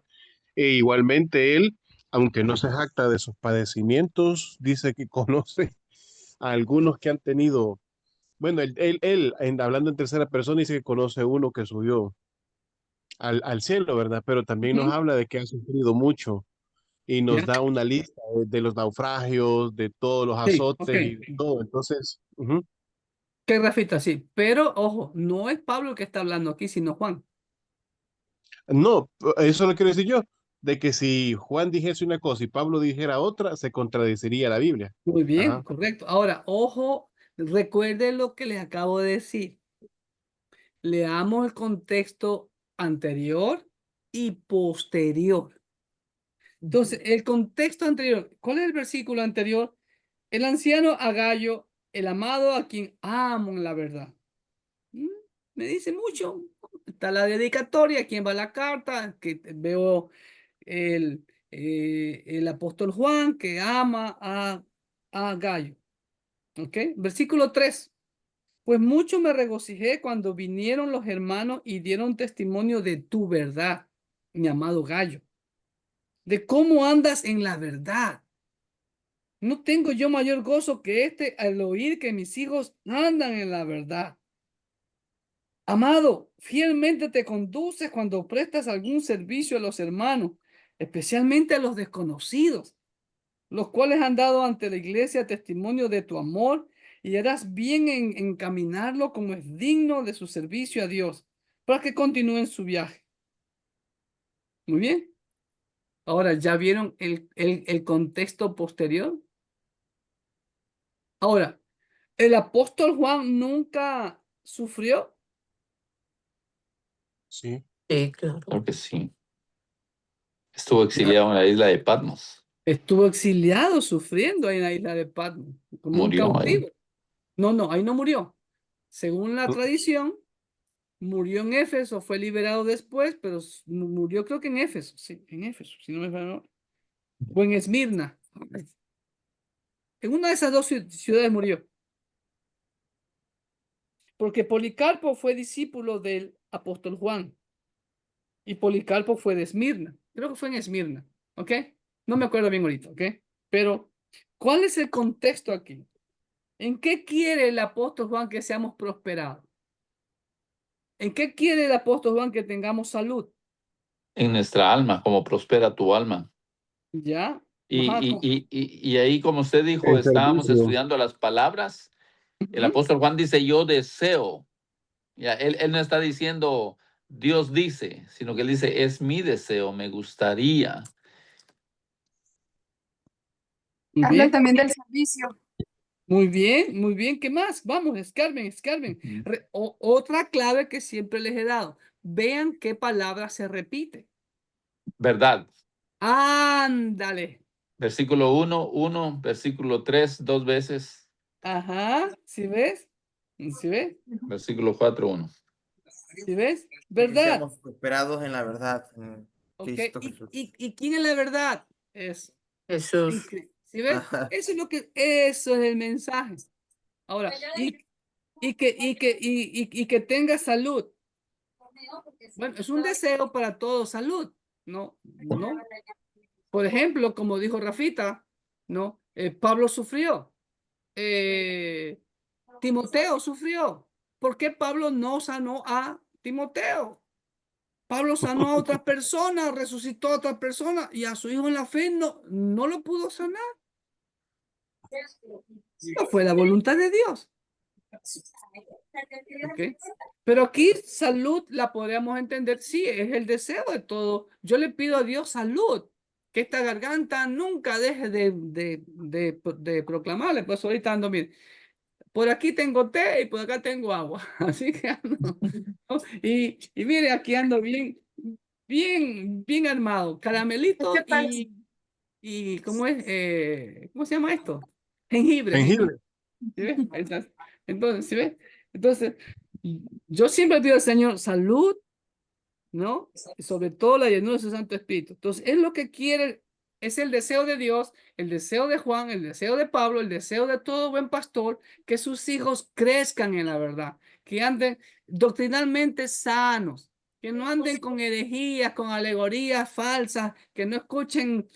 E igualmente él, aunque no se jacta de sus padecimientos, dice que conoce a algunos que han tenido, bueno, hablando en tercera persona, dice que conoce uno que subió al cielo, ¿verdad? Pero también nos Ujú. habla de que ha sufrido mucho y nos Ya. da una lista de los naufragios, de todos los Sí, ok. azotes y de todo. Entonces, ¿Qué Rafita? Sí, pero ojo, no es Pablo el que está hablando aquí, sino Juan. no, eso lo quiero decir yo, de que si Juan dijese una cosa y Pablo dijera otra, se contradeciría la Biblia. Muy bien, Ajá. correcto. Ahora, ojo, recuerde lo que les acabo de decir. Leamos el contexto anterior y posterior. Entonces, el contexto anterior, ¿cuál es el versículo anterior? El anciano a Gallo, el amado a quien amo en la verdad. Mm, Me dice mucho. Está la dedicatoria, quién va la carta, que veo el apóstol Juan que ama a Gallo. ¿Ok? Versículo 3. Pues mucho me regocijé cuando vinieron los hermanos y dieron testimonio de tu verdad, mi amado Gallo, de cómo andas en la verdad. No tengo yo mayor gozo que este al oír que mis hijos andan en la verdad. Amado, fielmente te conduces cuando prestas algún servicio a los hermanos, especialmente a los desconocidos, los cuales han dado ante la iglesia testimonio de tu amor y harás bien en encaminarlo como es digno de su servicio a Dios, para que continúen su viaje. Muy bien. Ahora, ¿ya vieron el contexto posterior? Ahora, El apóstol Juan nunca sufrió. Sí. Sí, claro. Claro que sí. Estuvo exiliado en la isla de Patmos. Estuvo exiliado sufriendo ahí en la isla de Patmos, como un Murió ahí. cautivo. No, ahí no murió. Según la tradición, murió en Éfeso, fue liberado después, pero murió creo que en Éfeso, sí, en Éfeso, si no me falla, o en Esmirna. En una de esas dos ciudades murió. Porque Policarpo fue discípulo del apóstol Juan. Y Policarpo fue de Esmirna. Creo que fue en Esmirna. ¿Ok? No me acuerdo bien ahorita. ¿Ok? Pero, ¿cuál es el contexto aquí? ¿En qué quiere el apóstol Juan que seamos prosperados? ¿En qué quiere el apóstol Juan que tengamos salud? En nuestra alma, como prospera tu alma. ¿Ya? Y, Ajá, y ahí, como usted dijo, En estábamos servicio. estudiando las palabras. El ujú. apóstol Juan dice, yo deseo. Ya, él no está diciendo, Dios dice, sino que él dice, es mi deseo, me gustaría. Muy Habla bien, también del servicio. muy bien, muy bien. ¿Qué más? Vamos, escarben. Otra clave que siempre les he dado. Vean qué palabra se repite. ¿Verdad? Ándale. Versículo 1, versículo 3, 2 veces. Ajá, ¿sí ves? ¿Sí ves? Versículo 4, 1. ¿Sí ves? Que ¿Verdad? seamos prosperados en la verdad, en Ok. Cristo Jesús. ¿Y quién es la verdad? Es Jesús. ¿sí ves? Ajá. Eso es el mensaje. Ahora, y que tenga salud. Bueno, es un deseo para todos, salud. No, no. Por ejemplo, como dijo Rafita, ¿no? Pablo sufrió. Timoteo sufrió. ¿Por qué Pablo no sanó a Timoteo? Pablo sanó a otra persona, resucitó a otra persona y a su hijo en la fe no lo pudo sanar. No fue la voluntad de Dios. ¿Ok? Pero aquí salud la podríamos entender, sí, es el deseo de todo. Yo le pido a Dios salud, que esta garganta nunca deje de proclamarle. Pues ahorita ando bien. Por aquí tengo té y por acá tengo agua. Así que ando, ¿no? Y mire, aquí ando bien armado. Caramelito y ¿cómo es? ¿Cómo se llama esto? Jengibre. Jengibre. ¿Sí ves? Ahí está. Entonces, ¿sí ves? Entonces, yo siempre pido al Señor salud, ¿no? Y sobre todo la llenura de su Santo Espíritu. Entonces, es lo que quiere, es el deseo de Dios, el deseo de Juan, el deseo de Pablo, el deseo de todo buen pastor, que sus hijos crezcan en la verdad, que anden doctrinalmente sanos, que no anden con herejías, con alegorías falsas, que no escuchen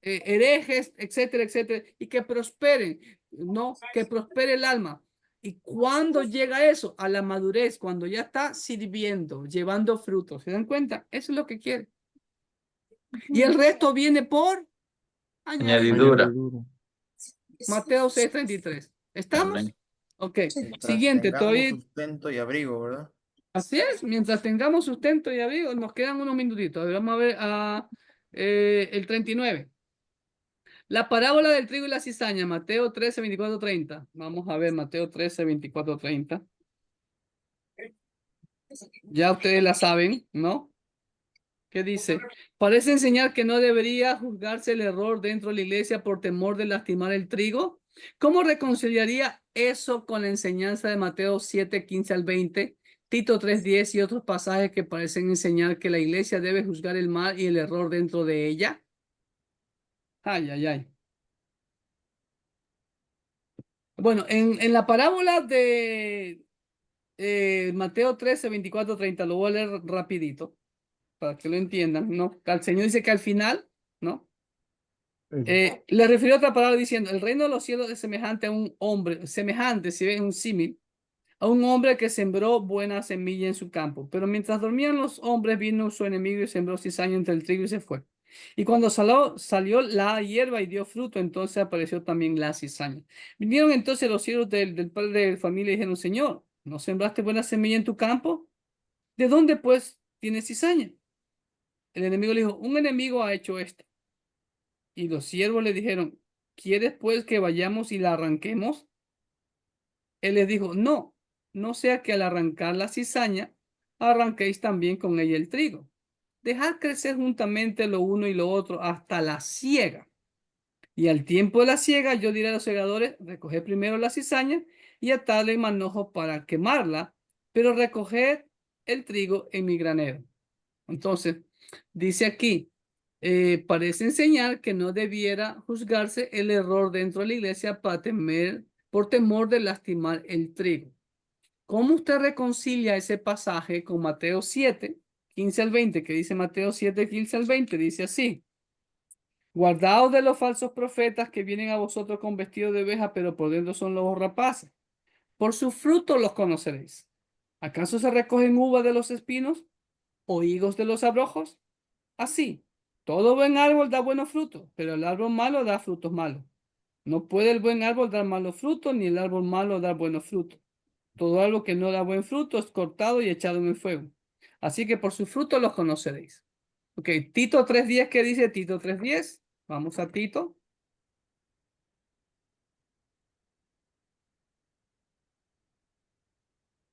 herejes, etcétera, etcétera, y que prosperen, ¿no? Que prospere el alma. ¿Y cuando llega eso? A la madurez, cuando ya está sirviendo, llevando frutos. ¿Se dan cuenta? Eso es lo que quiere. Y el resto viene por añadidura. Añadidura. Mateo 6:33. ¿Estamos? Amén. Ok. Mientras Siguiente, tengamos todavía. sustento y abrigo, ¿verdad? Así es, mientras tengamos sustento y abrigo, nos quedan unos minutitos. A ver, vamos a ver el 39. La parábola del trigo y la cizaña, Mateo 13, 24, 30. Vamos a ver Mateo 13, 24, 30. Ya ustedes la saben, ¿no? ¿Qué dice? Parece enseñar que no debería juzgarse el error dentro de la iglesia por temor de lastimar el trigo. ¿Cómo reconciliaría eso con la enseñanza de Mateo 7, 15 al 20, Tito 3, 10 y otros pasajes que parecen enseñar que la iglesia debe juzgar el mal y el error dentro de ella? Ay, ay, ay. Bueno, en la parábola de Mateo 13, 24, 30, lo voy a leer rapidito para que lo entiendan, ¿no? El Señor dice que al final, ¿no? Le refirió otra palabra diciendo, el reino de los cielos es semejante a un hombre, semejante, si ven un símil, a un hombre que sembró buena semilla en su campo. Pero mientras dormían los hombres, vino su enemigo y sembró cizaña entre el trigo y se fue. Y cuando salió la hierba y dio fruto, entonces apareció también la cizaña. Vinieron entonces los siervos del padre de familia y dijeron, Señor, ¿no sembraste buena semilla en tu campo? ¿De dónde pues tienes cizaña? El enemigo le dijo, un enemigo ha hecho esto. Y los siervos le dijeron, ¿quieres pues que vayamos y la arranquemos? Él les dijo, no, no sea que al arrancar la cizaña, arranquéis también con ella el trigo. Dejad crecer juntamente lo uno y lo otro hasta la siega. Y al tiempo de la siega, yo diré a los segadores, recoged primero la cizaña y atadle en manojo para quemarla, pero recoged el trigo en mi granero. Entonces, dice aquí, parece enseñar que no debiera juzgarse el error dentro de la iglesia por temor de lastimar el trigo. ¿Cómo usted reconcilia ese pasaje con Mateo 7, 15 al 20, que dice Mateo 7, 15 al 20? Dice así: guardaos de los falsos profetas que vienen a vosotros con vestido de oveja, pero por dentro son lobos rapaces. Por su fruto los conoceréis. ¿Acaso se recogen uvas de los espinos o higos de los abrojos? Así, todo buen árbol da buenos frutos, pero el árbol malo da frutos malos. No puede el buen árbol dar malos frutos, ni el árbol malo dar buenos frutos. Todo árbol que no da buen fruto es cortado y echado en el fuego. Así que por su fruto los conoceréis. Ok, Tito 3:10, ¿qué dice Tito 3:10? Vamos a Tito.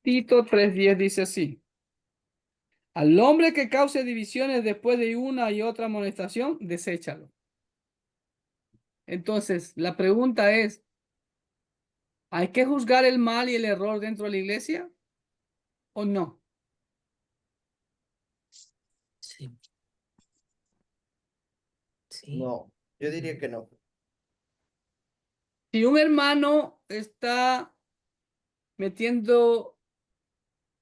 Tito 3:10 dice así: al hombre que cause divisiones después de una y otra amonestación, deséchalo. Entonces, la pregunta es, ¿hay que juzgar el mal y el error dentro de la iglesia o no? Sí. Sí. No, yo diría que no. Si un hermano está metiendo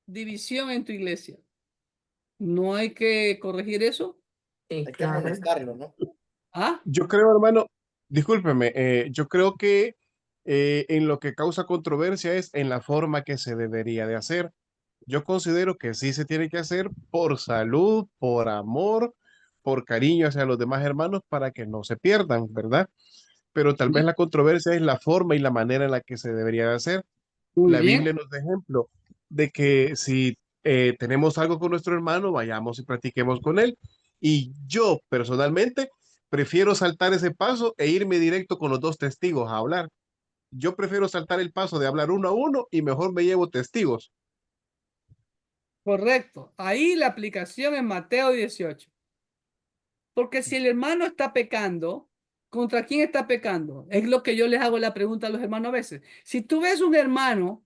división en tu iglesia, ¿no hay que corregir eso? Sí, Hay que claro. amonestarlo, ¿no? ¿Ah? Yo creo, hermano, discúlpeme, yo creo que en lo que causa controversia es en la forma que se debería de hacer. Yo considero que sí se tiene que hacer por salud, por amor, por cariño hacia los demás hermanos para que no se pierdan, ¿verdad? Pero tal vez la controversia es la forma y la manera en la que se debería de hacer. Muy La bien. Biblia nos da ejemplo de que si tenemos algo con nuestro hermano, vayamos y practiquemos con él. Y yo personalmente prefiero saltar ese paso e irme directo con los dos testigos a hablar. Yo prefiero saltar el paso de hablar uno a uno y mejor me llevo testigos. Correcto. Ahí la aplicación en Mateo 18. Porque si el hermano está pecando, ¿contra quién está pecando? Es lo que yo les hago la pregunta a los hermanos a veces. Si tú ves un hermano,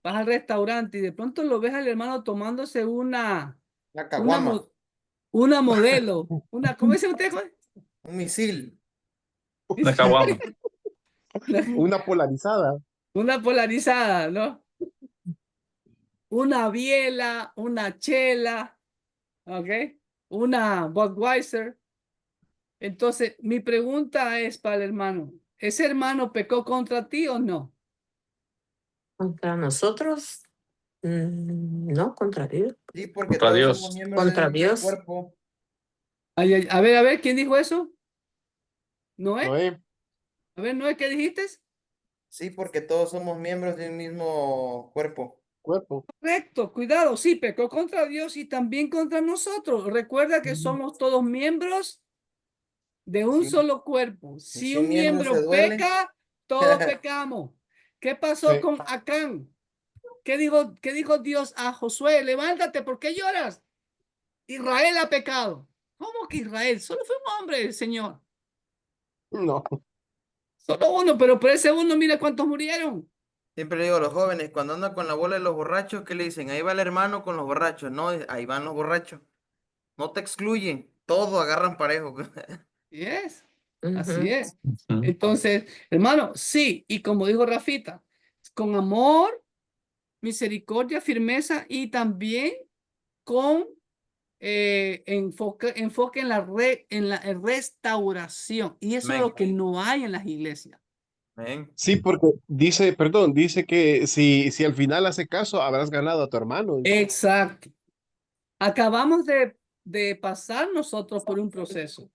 vas al restaurante y de pronto lo ves al hermano tomándose Una una, caguama, una modelo, ¿cómo dice usted? un misil. Una caguama. Una polarizada. Una polarizada, ¿no? Una biela, una chela, ¿ok? Una Budweiser. Entonces, mi pregunta es para el hermano, ¿ese hermano pecó contra ti o no? Contra nosotros, no, contra Dios. Sí, porque Contra todos Dios. somos miembros Contra del mismo Dios. cuerpo. Ay, ay, a ver, ¿quién dijo eso? ¿Noé? Noé, A ver, Noé, ¿qué dijiste? Sí, porque todos somos miembros de un mismo cuerpo. cuerpo. Correcto, cuidado, sí, pecó contra Dios y también contra nosotros. Recuerda que somos todos miembros de un Sí. solo cuerpo. Y Si si un un miembro se miembro duele, peca, todos pecamos. ¿Qué pasó Sí. con Acán? ¿Qué dijo Dios a Josué? Levántate, ¿por qué lloras? Israel ha pecado. ¿Cómo que Israel? Solo fue un hombre, Señor. No. Solo uno, pero por ese uno, mira cuántos murieron. siempre le digo a los jóvenes, cuando andan con la bola de los borrachos, ¿qué le dicen? Ahí va el hermano con los borrachos. No, ahí van los borrachos. No te excluyen, todo agarran parejo. Así es, así Ujú. es. Entonces, hermano, sí, y como dijo Rafita, con amor, misericordia, firmeza y también con enfoque en la restauración. Y eso es Amén. lo que no hay en las iglesias. Amén. Sí, porque dice, perdón, dice que si al final hace caso, habrás ganado a tu hermano. Exacto. Acabamos de pasar nosotros por un proceso,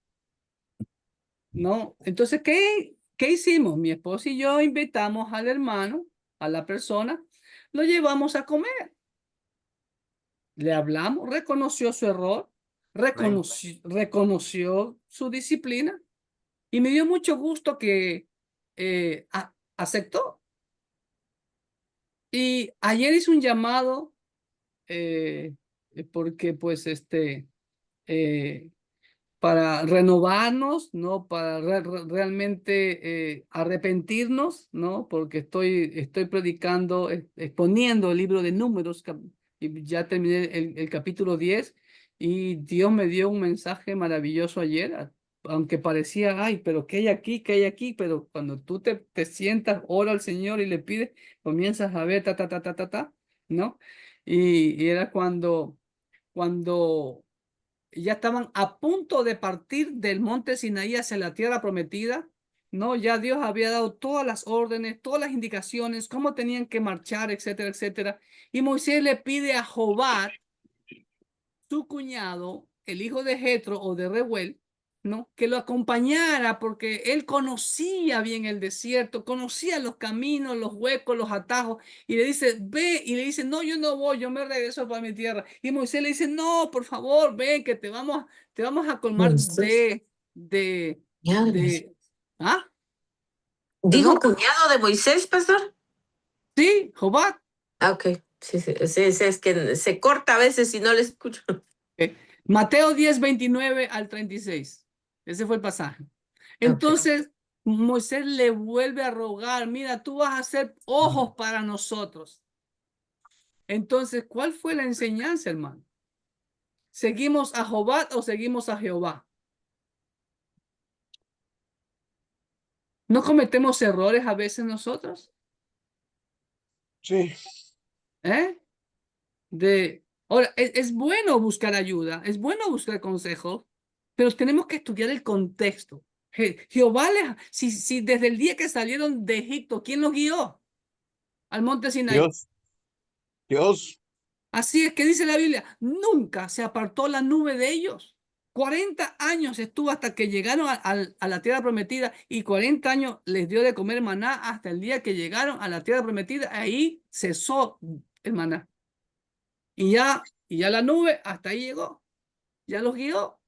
¿no? Entonces, ¿qué hicimos? Mi esposo y yo invitamos al hermano, a la persona, lo llevamos a comer. Le hablamos, reconoció su error, Amén. reconoció su disciplina y me dio mucho gusto que aceptó. Y ayer hice un llamado porque pues para renovarnos, ¿no? Para realmente arrepentirnos, ¿no? Porque estoy predicando, exponiendo el libro de Números, y ya terminé el capítulo 10 y Dios me dio un mensaje maravilloso ayer, aunque parecía, ay, pero ¿qué hay aquí? ¿Qué hay aquí? Pero cuando tú te sientas, ora al Señor y le pides, comienzas a ver, ¿no? Y era cuando ya estaban a punto de partir del monte Sinaí hacia la tierra prometida, ¿no? Ya Dios había dado todas las órdenes, todas las indicaciones, cómo tenían que marchar, etcétera, etcétera. Y Moisés le pide a Jobat, su cuñado, el hijo de Jetro o de Reuel, ¿no? Que lo acompañara porque él conocía bien el desierto, conocía los caminos, los huecos, los atajos, y le dice, ve, y le dice, no, yo no voy, yo me regreso para mi tierra. Y Moisés le dice, no, por favor, ven, que te vamos a colmar Moisés. Cuñado de Moisés. ¿Ah? ¿Dijo ¿Perdón? cuñado de Moisés, pastor? Sí, Jobat. Ah, ok. Sí, es que se corta a veces y no le escucho. Mateo 10, 29 al 36. Ese fue el pasaje. Entonces, Moisés le vuelve a rogar, mira, tú vas a ser ojos para nosotros. Entonces, ¿cuál fue la enseñanza, hermano? ¿Seguimos a Jobat o seguimos a Jehová? ¿No cometemos errores a veces nosotros? Sí. Ahora, es bueno buscar ayuda, es bueno buscar consejos, pero tenemos que estudiar el contexto. Jehová si desde el día que salieron de Egipto, ¿quién los guió al monte Sinaí? Dios. Así es que dice la Biblia, nunca se apartó la nube de ellos. 40 años estuvo hasta que llegaron a la tierra prometida, y 40 años les dio de comer maná hasta el día que llegaron a la tierra prometida. Ahí cesó el maná. Y ya la nube hasta ahí llegó, ya los guió.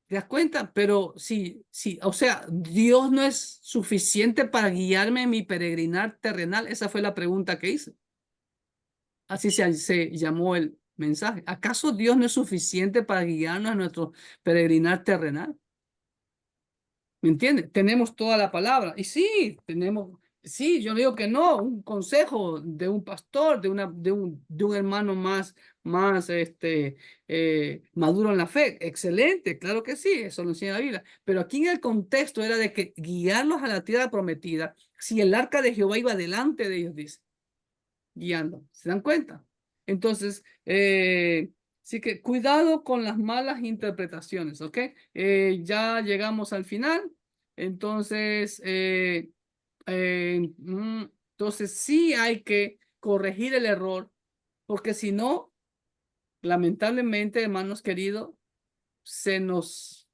¿Te das cuenta? Pero sí, o sea, Dios no es suficiente para guiarme en mi peregrinar terrenal. Esa fue la pregunta que hice. Así se llamó el mensaje. ¿Acaso Dios no es suficiente para guiarnos en nuestro peregrinar terrenal? ¿Me entiendes? Tenemos toda la palabra. Y sí, yo no digo que no, un consejo de un pastor, de un hermano más maduro en la fe. Excelente, claro que sí, eso lo enseña la Biblia. Pero aquí en el contexto era de que guiarlos a la tierra prometida, si el arca de Jehová iba delante de ellos, dice, guiando. ¿Se dan cuenta? Entonces, sí que cuidado con las malas interpretaciones, ¿ok? Ya llegamos al final. Entonces, entonces sí hay que corregir el error, porque si no, lamentablemente, hermanos queridos, se nos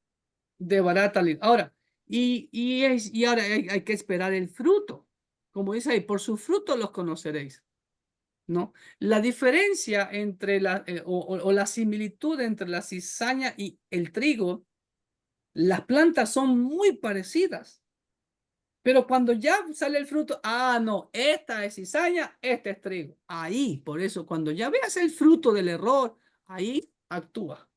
debarata. Ahora, y ahora hay que esperar el fruto. Como dice ahí, por su fruto los conoceréis, ¿no? La diferencia entre o la similitud entre la cizaña y el trigo, las plantas son muy parecidas, pero cuando ya sale el fruto, no, esta es cizaña, este es trigo. Ahí, por eso, cuando ya veas el fruto del error, ahí actúa.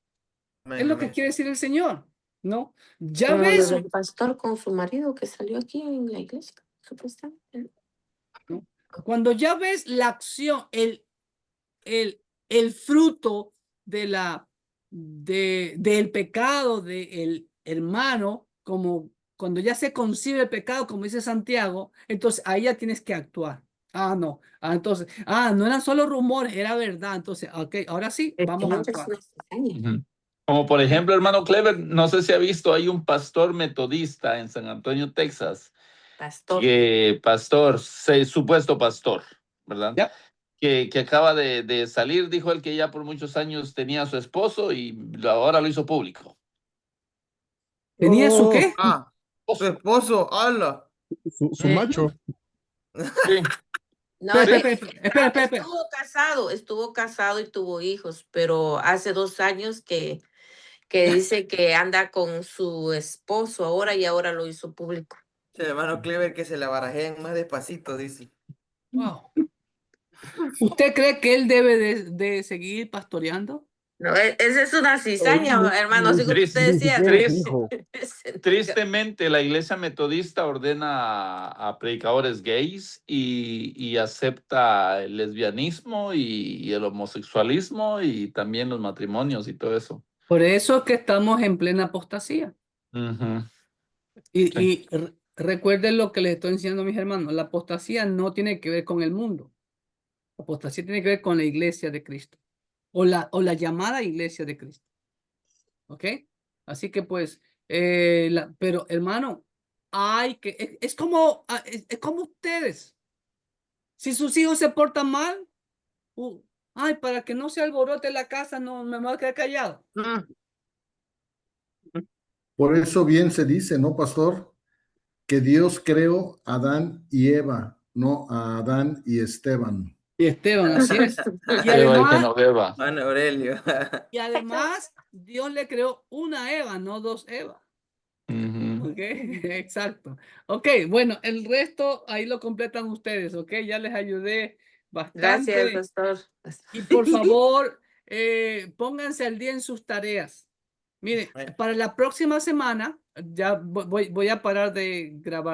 Es lo que quiere decir el Señor, ¿no? Ya Como lo ves, del pastor con su marido que salió aquí en la iglesia, supuestamente. ¿no? Cuando ya ves la acción, el fruto del pecado del hermano, como cuando ya se concibe el pecado, como dice Santiago, entonces ahí ya tienes que actuar. No. Entonces, no eran solo rumores, era verdad. Entonces, ok, ahora sí, vamos a actuar. Como por ejemplo, hermano Clever, no sé si ha visto, hay un pastor metodista en San Antonio, Texas. Supuesto pastor, ¿verdad? ¿Ya? Que acaba de salir, dijo él que ya por muchos años tenía a su esposo y ahora lo hizo público. ¿Tenía su qué? Su esposo, habla. Su macho. Sí. No, Espera. estuvo casado y tuvo hijos, pero hace 2 años que dice que anda con su esposo ahora y ahora lo hizo público. El hermano Clever que se la barajeen más despacito, dice. Wow. ¿Usted cree que él debe de seguir pastoreando? No, esa es una cizaña, hermano, así como Triste, usted decía. Tristemente, la iglesia metodista ordena a predicadores gays y acepta el lesbianismo y el homosexualismo y también los matrimonios y todo eso. Por eso es que estamos en plena apostasía. Ujú. Y recuerden lo que les estoy enseñando a mis hermanos. La apostasía no tiene que ver con el mundo. La apostasía tiene que ver con la iglesia de Cristo. O la llamada iglesia de Cristo. ¿Ok? Así que pues, pero hermano, es como, es como ustedes. Si sus hijos se portan mal, ay, para que no se alborote la casa, no me voy a quedar callado. Por eso bien se dice, ¿no, pastor? Que Dios creó a Adán y Eva, no a Adán y Esteban. Y Esteban, así es. Y Eva y además, Genoveva. Juan Aurelio. y además, Dios le creó una Eva, no dos Eva. Ujú. Ok, exacto. Ok, bueno, el resto ahí lo completan ustedes, ok, ya les ayudé bastante. Gracias, pastor. Y por favor, pónganse al día en sus tareas. Mire, para la próxima semana, ya voy a parar de grabar.